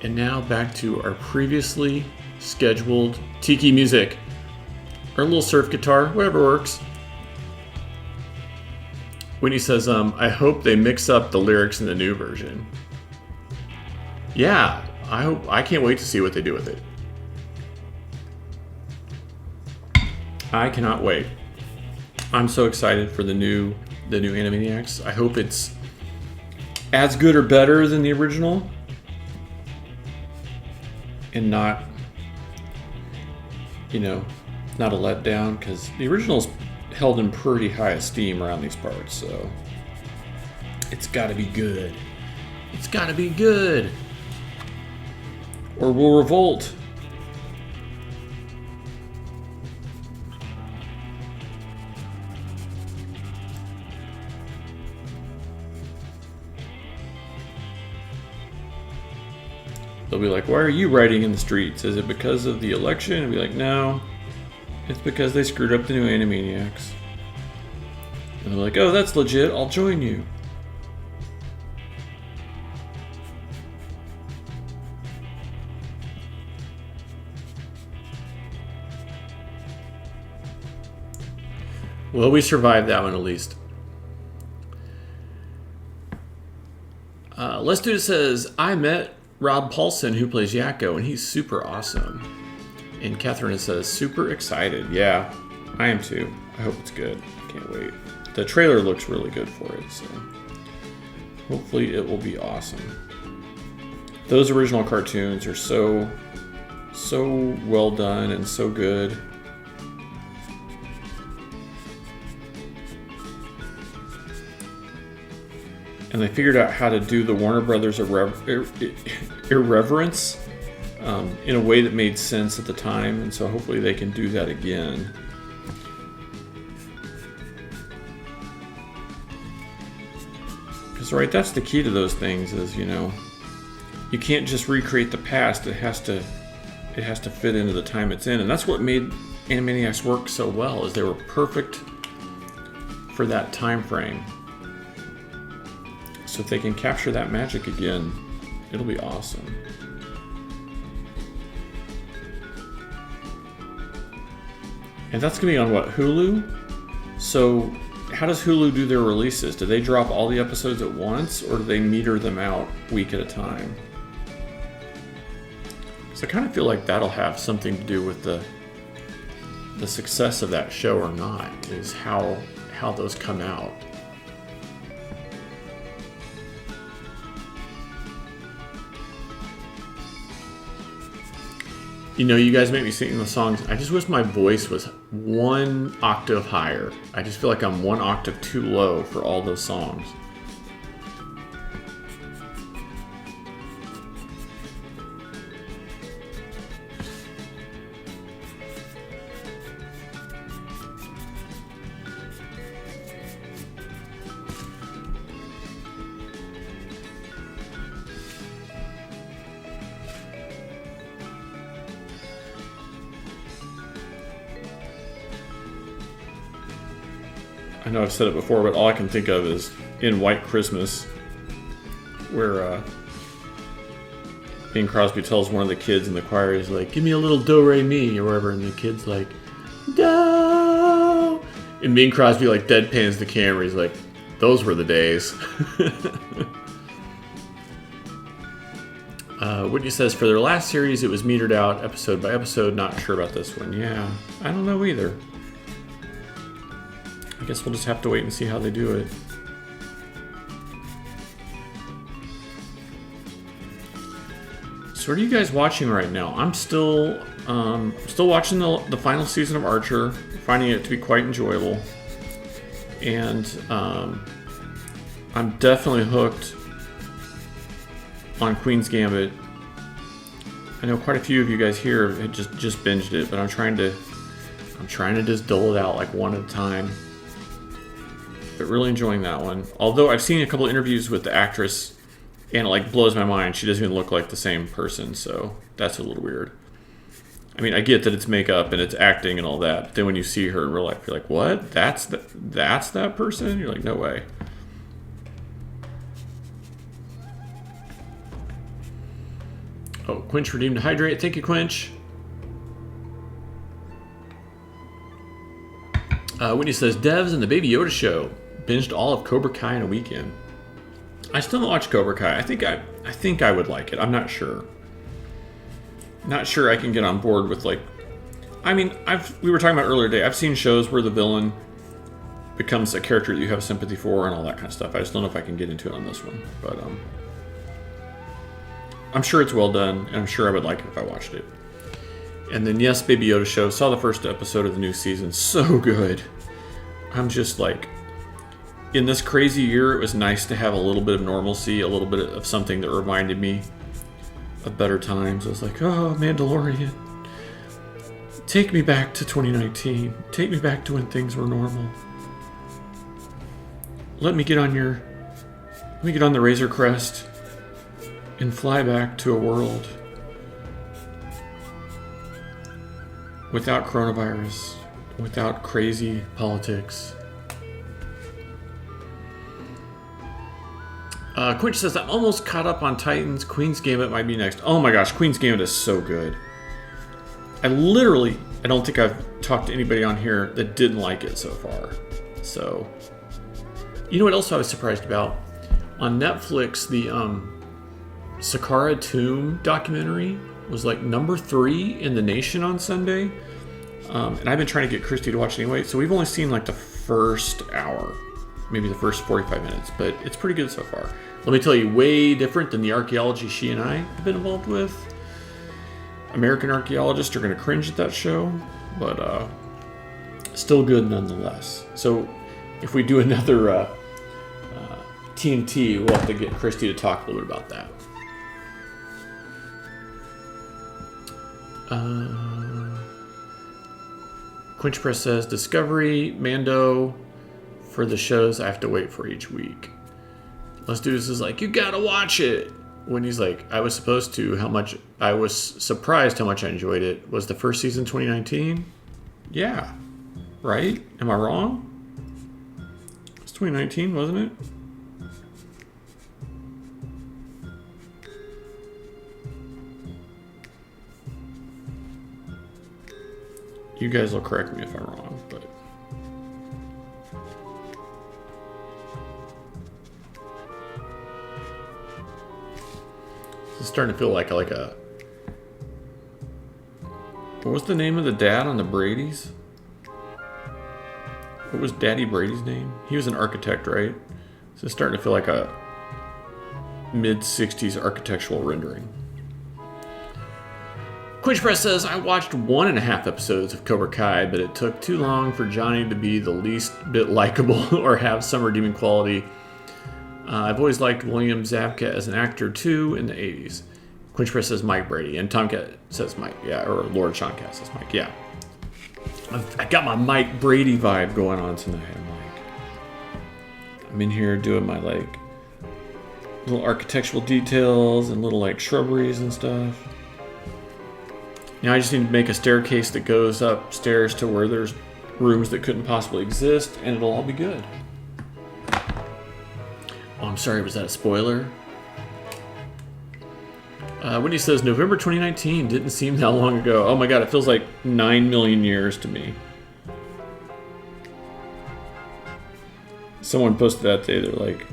And now back to our previously scheduled Tiki music. Or a little surf guitar, whatever works. Whitney says, I hope they mix up the lyrics in the new version. Yeah, I can't wait to see what they do with it. I cannot wait. I'm so excited for the new Animaniacs. I hope it's as good or better than the original. And not, not a letdown, because the original's held in pretty high esteem around these parts, so it's got to be good. It's got to be good, or we'll revolt. They'll be like, why are you rioting in the streets? Is it because of the election? And be like, no, it's because they screwed up the new Animaniacs. And they're like, oh, that's legit, I'll join you. Well, we survived that one at least. Let's Do It says, I met Rob Paulson, who plays Yakko, and he's super awesome. And Catherine says, super excited. Yeah, I am too. I hope it's good. Can't wait. The trailer looks really good for it, so hopefully it will be awesome. Those original cartoons are so well done and so good. And they figured out how to do the Warner Brothers irreverence in a way that made sense at the time, and so hopefully they can do that again. Because, right, that's the key to those things is, you know, you can't just recreate the past. It has to fit into the time it's in, and that's what made Animaniacs work so well, is they were perfect for that time frame. So if they can capture that magic again, it'll be awesome. And that's going to be on what, Hulu? So how does Hulu do their releases? Do they drop all the episodes at once, or do they meter them out week at a time? Because I kind of feel like that'll have something to do with the success of that show or not, is how those come out. You know, you guys make me sing the songs. I just wish my voice was one octave higher. I just feel like I'm one octave too low for all those songs. I know I've said it before, but all I can think of is in White Christmas, where Bing Crosby tells one of the kids in the choir, he's like, give me a little do-re-mi, or whatever, and the kid's like, do, and Bing Crosby like deadpans the camera, he's like, those were the days. Whitney says, for their last series, it was metered out episode by episode, not sure about this one. Yeah, I don't know either. I guess we'll just have to wait and see how they do it. So what are you guys watching right now? I'm still watching the final season of Archer, finding it to be quite enjoyable. And I'm definitely hooked on Queen's Gambit. I know quite a few of you guys here had just binged it, but I'm trying to just dole it out like one at a time. But really enjoying that one. Although I've seen a couple interviews with the actress, and it like blows my mind. She doesn't even look like the same person, so that's a little weird. I mean, I get that it's makeup and it's acting and all that, but then when you see her in real life, you're like, what? That's that person? You're like, no way. Oh, Quinch redeemed Hydrate. Thank you, Quinch. Whitney says, Devs and the Baby Yoda Show. Binged all of Cobra Kai in a weekend. I still don't watch Cobra Kai. I think I would like it. I'm not sure. Not sure I can get on board with, like... I mean, we were talking about earlier today, I've seen shows where the villain becomes a character that you have sympathy for and all that kind of stuff. I just don't know if I can get into it on this one. But I'm sure it's well done, and I'm sure I would like it if I watched it. And then, yes, Baby Yoda Show. Saw the first episode of the new season. So good. I'm just like... In this crazy year, it was nice to have a little bit of normalcy, a little bit of something that reminded me of better times. I was like, oh, Mandalorian. Take me back to 2019. Take me back to when things were normal. Let me get on the Razor Crest and fly back to a world without coronavirus, without crazy politics. Quinch says, I'm almost caught up on Titans. Queen's Gambit might be next. Oh my gosh, Queen's Gambit is so good. I don't think I've talked to anybody on here that didn't like it so far. So, you know what else I was surprised about? On Netflix, the Saqqara Tomb documentary was like number 3 in the nation on Sunday. And I've been trying to get Christy to watch it anyway. So we've only seen like the first hour, maybe the first 45 minutes, but it's pretty good so far. Let me tell you, way different than the archaeology she and I have been involved with. American archaeologists are going to cringe at that show, but still good nonetheless. So if we do another TNT, we'll have to get Christy to talk a little bit about that. Quinch Press says, Discovery, Mando, for the shows I have to wait for each week. Let's do this is like, you gotta watch it. When he's like, I was supposed to, I was surprised how much I enjoyed it. Was the first season 2019? Yeah. Right? Am I wrong? It was 2019, wasn't it? You guys will correct me if I'm wrong, but... It's starting to feel like a... What was the name of the dad on the Brady's? What was Daddy Brady's name? He was an architect, right? So it's starting to feel like a mid-60s architectural rendering. Quinch Press says, I watched 1.5 episodes of Cobra Kai, but it took too long for Johnny to be the least bit likable or have some redeeming quality. I've always liked William Zabka as an actor, too, in the 80s. Quinch Press says Mike Brady, and Tomcat says Mike, yeah, or Lord Seancat says Mike, yeah. I got my Mike Brady vibe going on tonight. I'm in here doing my, like, little architectural details and little, like, shrubberies and stuff. Now I just need to make a staircase that goes upstairs to where there's rooms that couldn't possibly exist, and it'll all be good. Oh, I'm sorry, was that a spoiler? Whitney says, November 2019 didn't seem that long ago. Oh my god, it feels like 9 million years to me. Someone posted that day, they're like,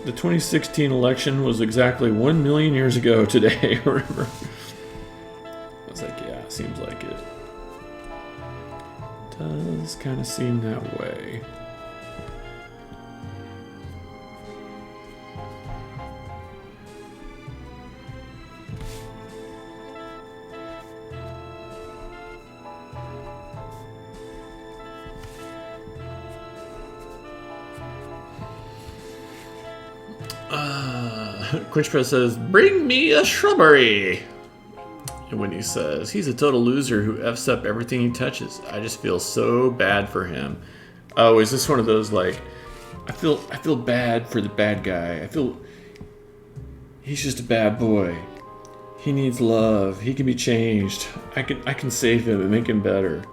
the 2016 election was exactly 1 million years ago today, or whatever. I was like, yeah, seems like it. Does kind of seem that way. Quinch Press says, bring me a shrubbery. And when he says, he's a total loser who F's up everything he touches. I just feel so bad for him. Oh, is this one of those, like, I feel bad for the bad guy. He's just a bad boy. He needs love. He can be changed. I can save him and make him better.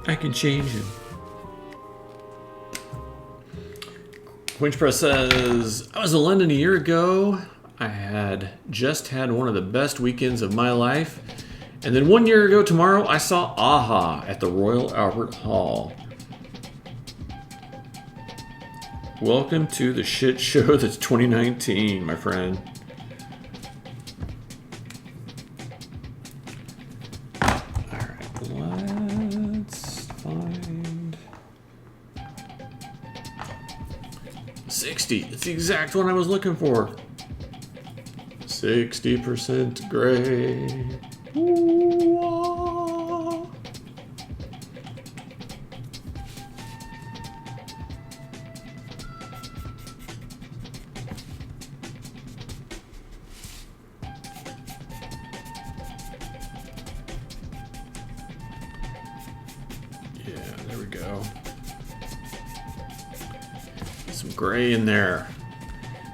I can change him. Quinch Press says, I was in London a year ago. I had just had one of the best weekends of my life. And then 1 year ago tomorrow, I saw Aha at the Royal Albert Hall. Welcome to the shit show that's 2019, my friend. It's the exact one I was looking for. 60% gray. Ooh-ah. Yeah, there we go. Some gray in there.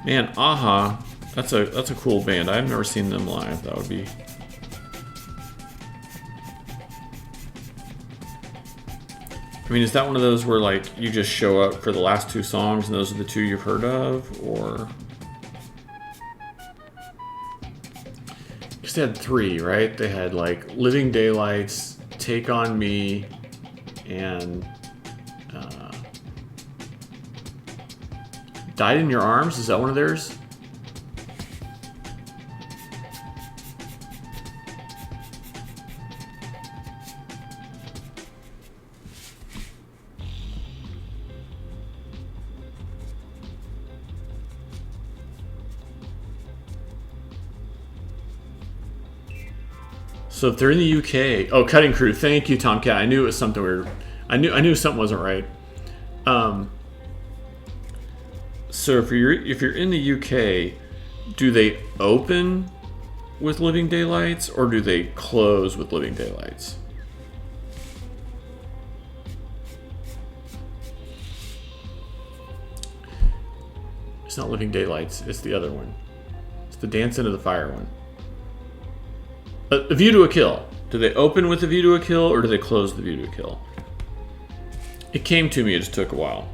Man, Aha, that's a cool band. I've never seen them live. That would be. I mean, is that one of those where like you just show up for the last two songs and those are the two you've heard of, or? Because they had three, right? They had like Living Daylights, Take on Me, and Died in Your Arms. Is that one of theirs? So if they're in the UK, oh, Cutting Crew. Thank you, Tomcat. I knew it was something weird. I knew something wasn't right. So if you're in the UK, do they open with Living Daylights or do they close with Living Daylights? It's not Living Daylights. It's the other one. It's the Dance Into the Fire one. A View to a Kill. Do they open with A View to a Kill or do they close the View to a Kill? It came to me. It just took a while.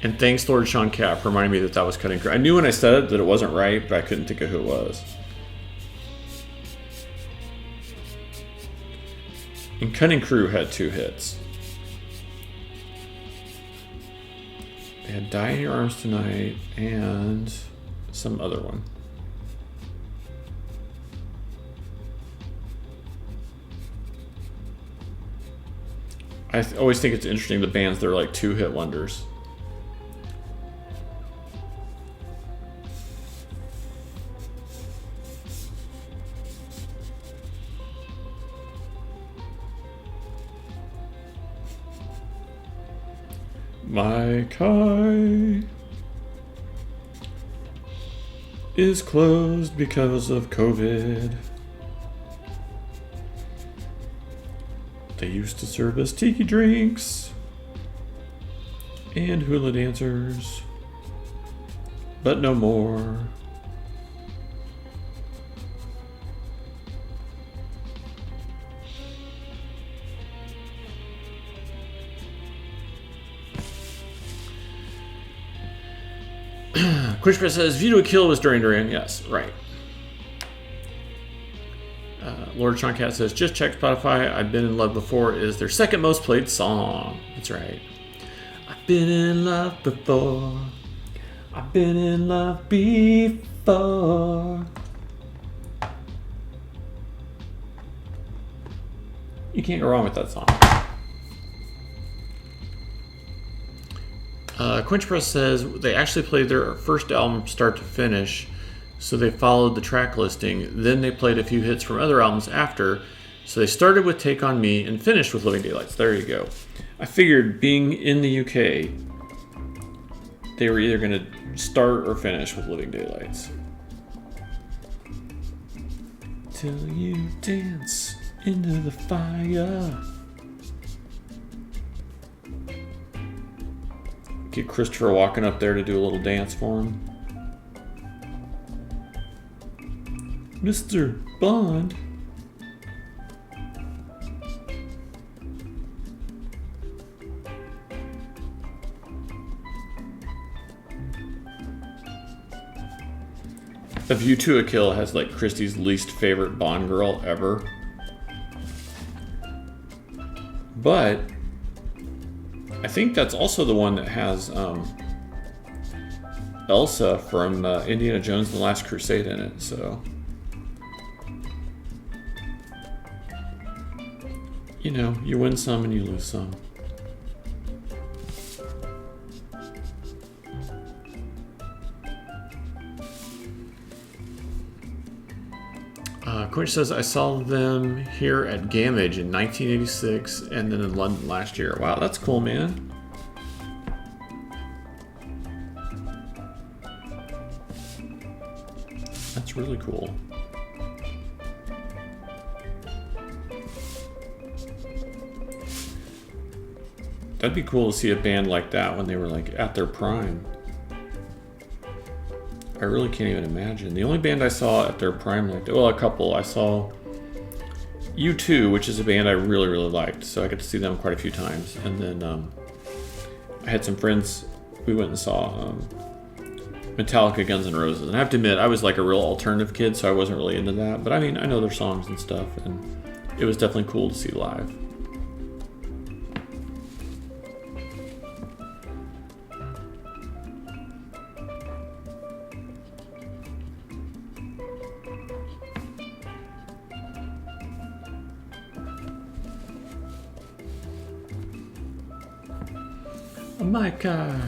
And thanks, Lord Sean Cap, for reminding me that was Cutting Crew. I knew when I said it that it wasn't right, but I couldn't think of who it was. And Cutting Crew had two hits. They had Die in Your Arms Tonight and some other one. I always think it's interesting, the bands that are like two-hit wonders. MAI KAI is closed because of COVID. They used to serve us tiki drinks and hula dancers, but no more. Quishpa says, View to a Kill was Duran Duran. Yes, right. Lord Sean Cat says, just check Spotify. I've Been in Love Before is their second most played song. That's right. I've been in love before. I've been in love before. You can't go wrong with that song. Quinch Press says they actually played their first album start to finish, so they followed the track listing. Then they played a few hits from other albums after, so they started with Take on Me and finished with Living Daylights. There you go. I figured, being in the UK, they were either going to start or finish with Living Daylights. Till you dance into the fire. Get Christopher Walken up there to do a little dance for him. Mr. Bond. A View to a Kill has like Christie's least favorite Bond girl ever. But I think that's also the one that has Elsa from Indiana Jones and the Last Crusade in it, so. You know, you win some and you lose some. Quinch says, I saw them here at Gamage in 1986 and then in London last year. Wow, that's cool, man. That's really cool. That'd be cool to see a band like that when they were like at their prime. I really can't even imagine. The only band I saw at their prime like that, well, a couple. I saw U2, which is a band I really, really liked. So I got to see them quite a few times. And then I had some friends, we went and saw Metallica, Guns N' Roses. And I have to admit, I was like a real alternative kid, so I wasn't really into that. But I mean, I know their songs and stuff, and it was definitely cool to see live. MAI KAI.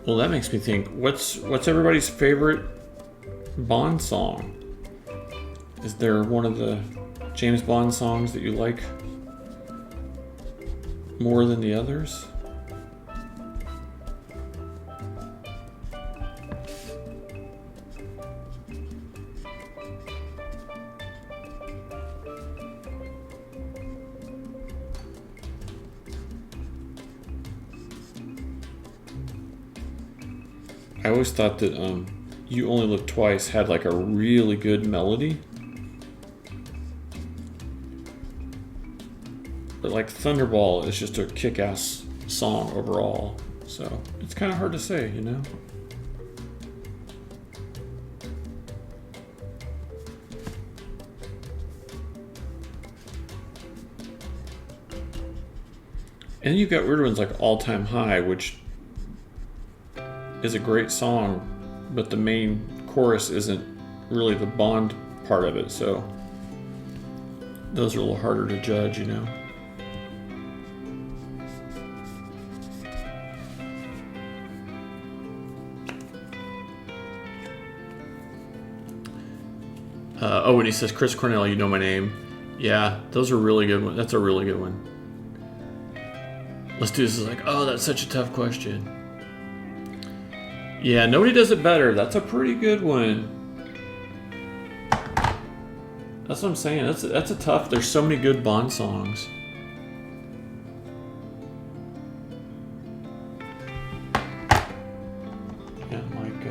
Well, that makes me think, what's everybody's favorite Bond song? Is there one of the James Bond songs that you like more than the others? I always thought that You Only Live Twice had like a really good melody. But like Thunderball is just a kick-ass song overall. So it's kind of hard to say, you know? And you've got weird ones like All Time High, which is a great song, but the main chorus isn't really the Bond part of it, so those are a little harder to judge, you know. Oh, and he says, Chris Cornell, you know my name. Yeah, those are really good ones. That's a really good one. Let's do this. Is like, oh, that's such a tough question. Yeah, nobody does it better. That's a pretty good one. That's what I'm saying. That's a tough. There's so many good Bond songs. Yeah, like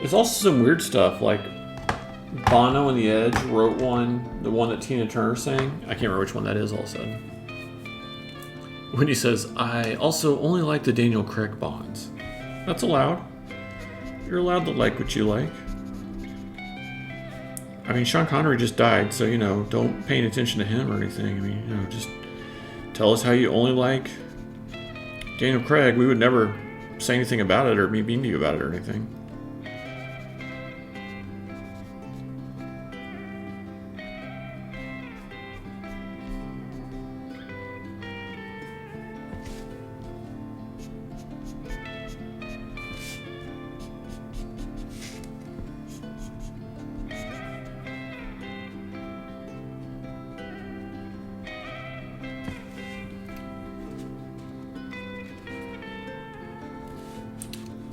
there's also some weird stuff. Like Bono and the Edge wrote one, the one that Tina Turner sang. I can't remember which one that is. All of a sudden. When he says, I also only like the Daniel Craig Bonds. That's allowed. You're allowed to like what you like. I mean, Sean Connery just died, so, you know, don't pay any attention to him or anything. I mean, you know, just tell us how you only like Daniel Craig. We would never say anything about it or be mean to you about it or anything.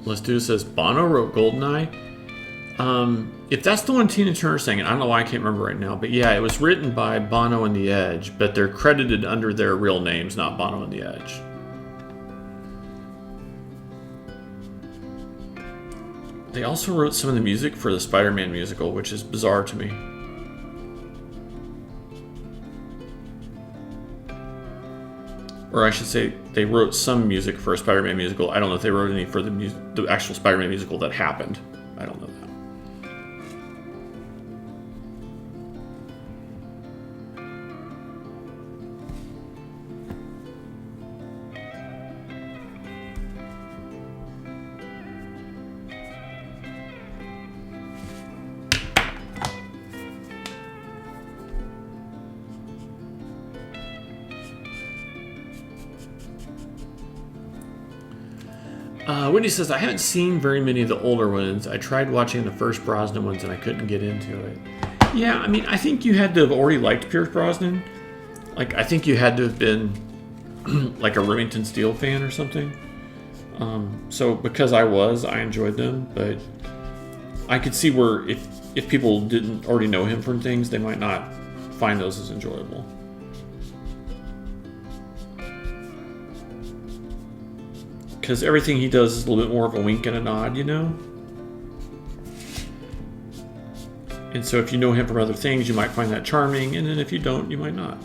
Let's Do This says Bono wrote Goldeneye. If that's the one Tina Turner sang, and I don't know why I can't remember right now, but yeah, it was written by Bono and the Edge, but they're credited under their real names, not Bono and the Edge. They also wrote some of the music for the Spider-Man musical, which is bizarre to me. Or I should say, they wrote some music for a Spider-Man musical. I don't know if they wrote any for the actual Spider-Man musical that happened. I don't know that. Whitney says, I haven't seen very many of the older ones. I tried watching the first Brosnan ones and I couldn't get into it. Yeah, I mean, I think you had to have already liked Pierce Brosnan. Like, I think you had to have been like a Remington Steele fan or something. So because I enjoyed them, but I could see where if people didn't already know him from things, they might not find those as enjoyable. Because everything he does is a little bit more of a wink and a nod, you know? And so if you know him from other things, you might find that charming, and then if you don't, you might not.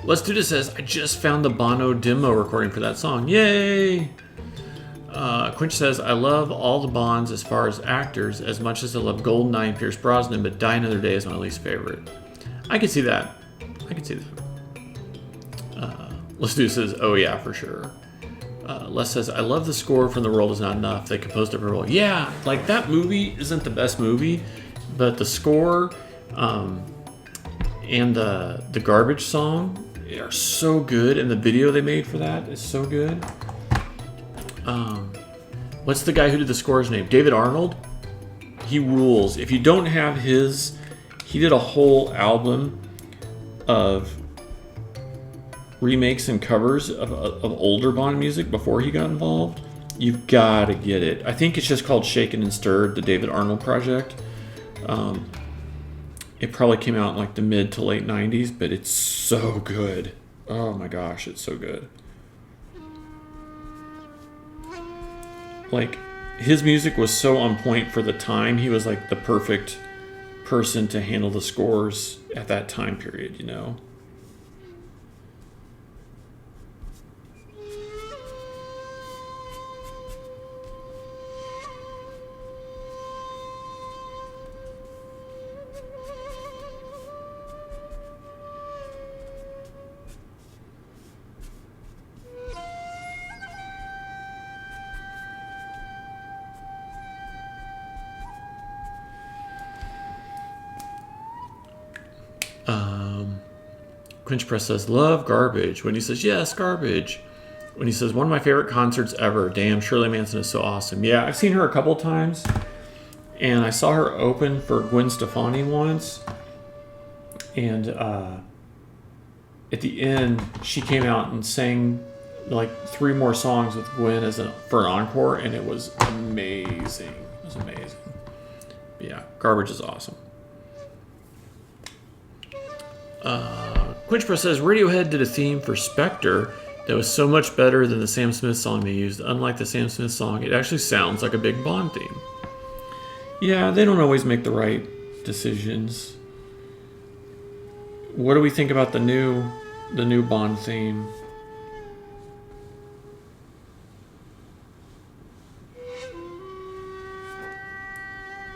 Let's Do This says, I just found the Bono demo recording for that song. Yay! Quinch says, I love all the Bonds as far as actors as much as I love Goldeneye and Pierce Brosnan, but Die Another Day is my least favorite. I could see that. Let's Do This says, oh yeah, for sure. Les says, I love the score from The World Is Not Enough. They composed it very well. Yeah, like that movie isn't the best movie, but the score and the Garbage song are so good, and the video they made for that is so good. What's the guy who did the score's name? David Arnold? He rules. If you don't have his, he did a whole album of remakes and covers of older Bond music before he got involved. You've got to get it. I think it's just called Shaken and Stirred, the David Arnold project. It probably came out in like the mid to late 90s, but it's so good. Oh my gosh, it's so good. Like, his music was so on point for the time. He was like the perfect person to handle the scores at that time period, you know? Quinch Press says, love Garbage. When he says, yes, Garbage. When he says, one of my favorite concerts ever. Damn, Shirley Manson is so awesome. Yeah, I've seen her a couple times. And I saw her open for Gwen Stefani once. And at the end, she came out and sang like 3 more songs with Gwen for an encore. And it was amazing. It was amazing. But yeah, Garbage is awesome. Quinch Press says, Radiohead did a theme for Spectre that was so much better than the Sam Smith song they used. Unlike the Sam Smith song, it actually sounds like a big Bond theme. Yeah, they don't always make the right decisions. What do we think about the new Bond theme?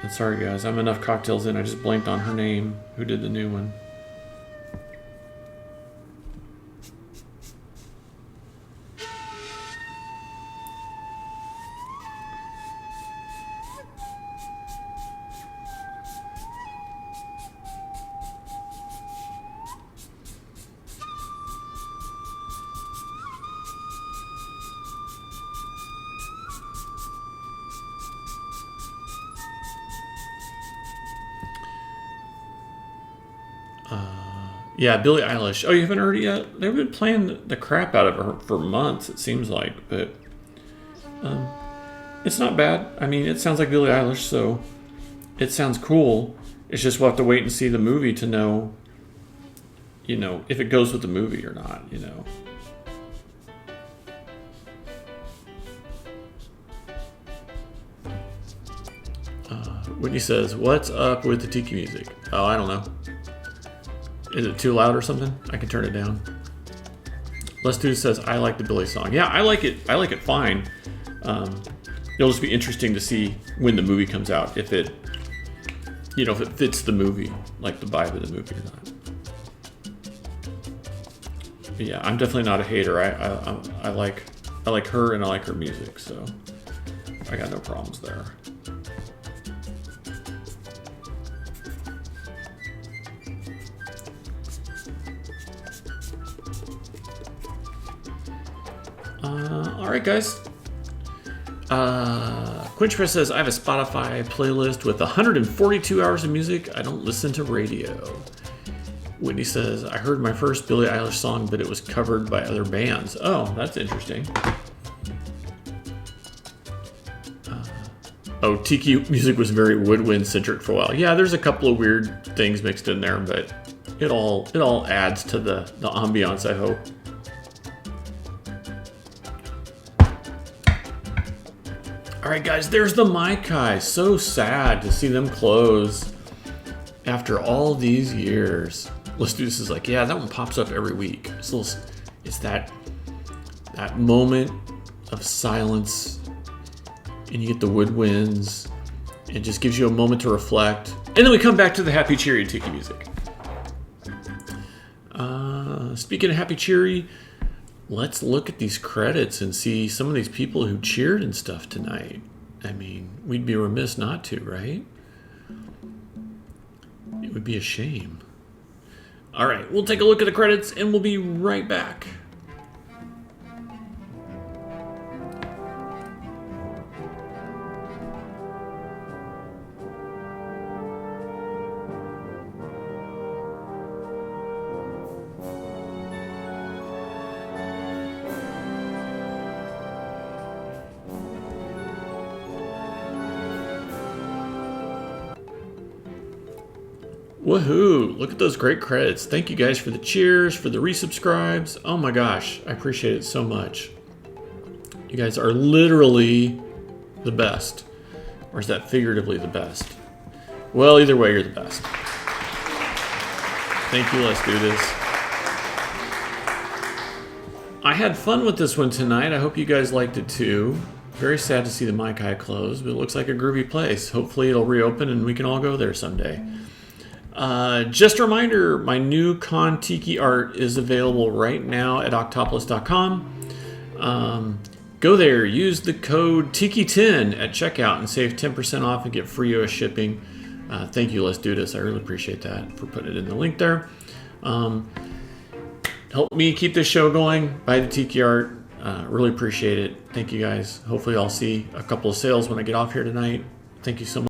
And sorry guys, I'm enough cocktails in, I just blanked on her name, who did the new one. Yeah, Billie Eilish. Oh, you haven't heard it yet? They've been playing the crap out of her for months, it seems like. But it's not bad. I mean, it sounds like Billie Eilish, so it sounds cool. It's just we'll have to wait and see the movie to know, you know, if it goes with the movie or not, you know. Whitney says, what's up with the Tiki music? Oh, I don't know. Is it too loud or something? I can turn it down. Les Dude says, I like the Billy song. Yeah, I like it. I like it fine. It'll just be interesting to see when the movie comes out, if it, if it fits the movie, like the vibe of the movie or not. But yeah, I'm definitely not a hater. I like her and I like her music, so I got no problems there. All right, guys. Quinchpress says, I have a Spotify playlist with 142 hours of music. I don't listen to radio. Whitney says, I heard my first Billie Eilish song, but it was covered by other bands. Oh, that's interesting. Tiki music was very woodwind-centric for a while. Yeah, there's a couple of weird things mixed in there, but it all adds to the ambiance, I hope. All right, guys, there's the MAI KAI. So sad to see them close after all these years. Let's do this. Is like, yeah, that one pops up every week. It's that moment of silence, and you get the woodwinds. It just gives you a moment to reflect, and then we come back to the happy, cheery Tiki music. Speaking of happy, cheery, let's look at these credits and see some of these people who cheered and stuff tonight. I mean, we'd be remiss not to, right? It would be a shame. All right, we'll take a look at the credits and we'll be right back. Woohoo! Look at those great credits. Thank you guys for the cheers, for the resubscribes. Oh my gosh, I appreciate it so much. You guys are literally the best. Or is that figuratively the best? Well, either way, you're the best. Thank you, let's do this. I had fun with this one tonight. I hope you guys liked it too. Very sad to see the MAI KAI close, but it looks like a groovy place. Hopefully it'll reopen and we can all go there someday. Just a reminder, my new Con Tiki art is available right now at octopolis.com. Go there, use the code Tiki10 at checkout and save 10% off and get free US shipping. Thank you, let's do this. I really appreciate that for putting it in the link there. Help me keep this show going. Buy the Tiki art. Really appreciate it. Thank you guys. Hopefully I'll see a couple of sales when I get off here tonight. Thank you so much.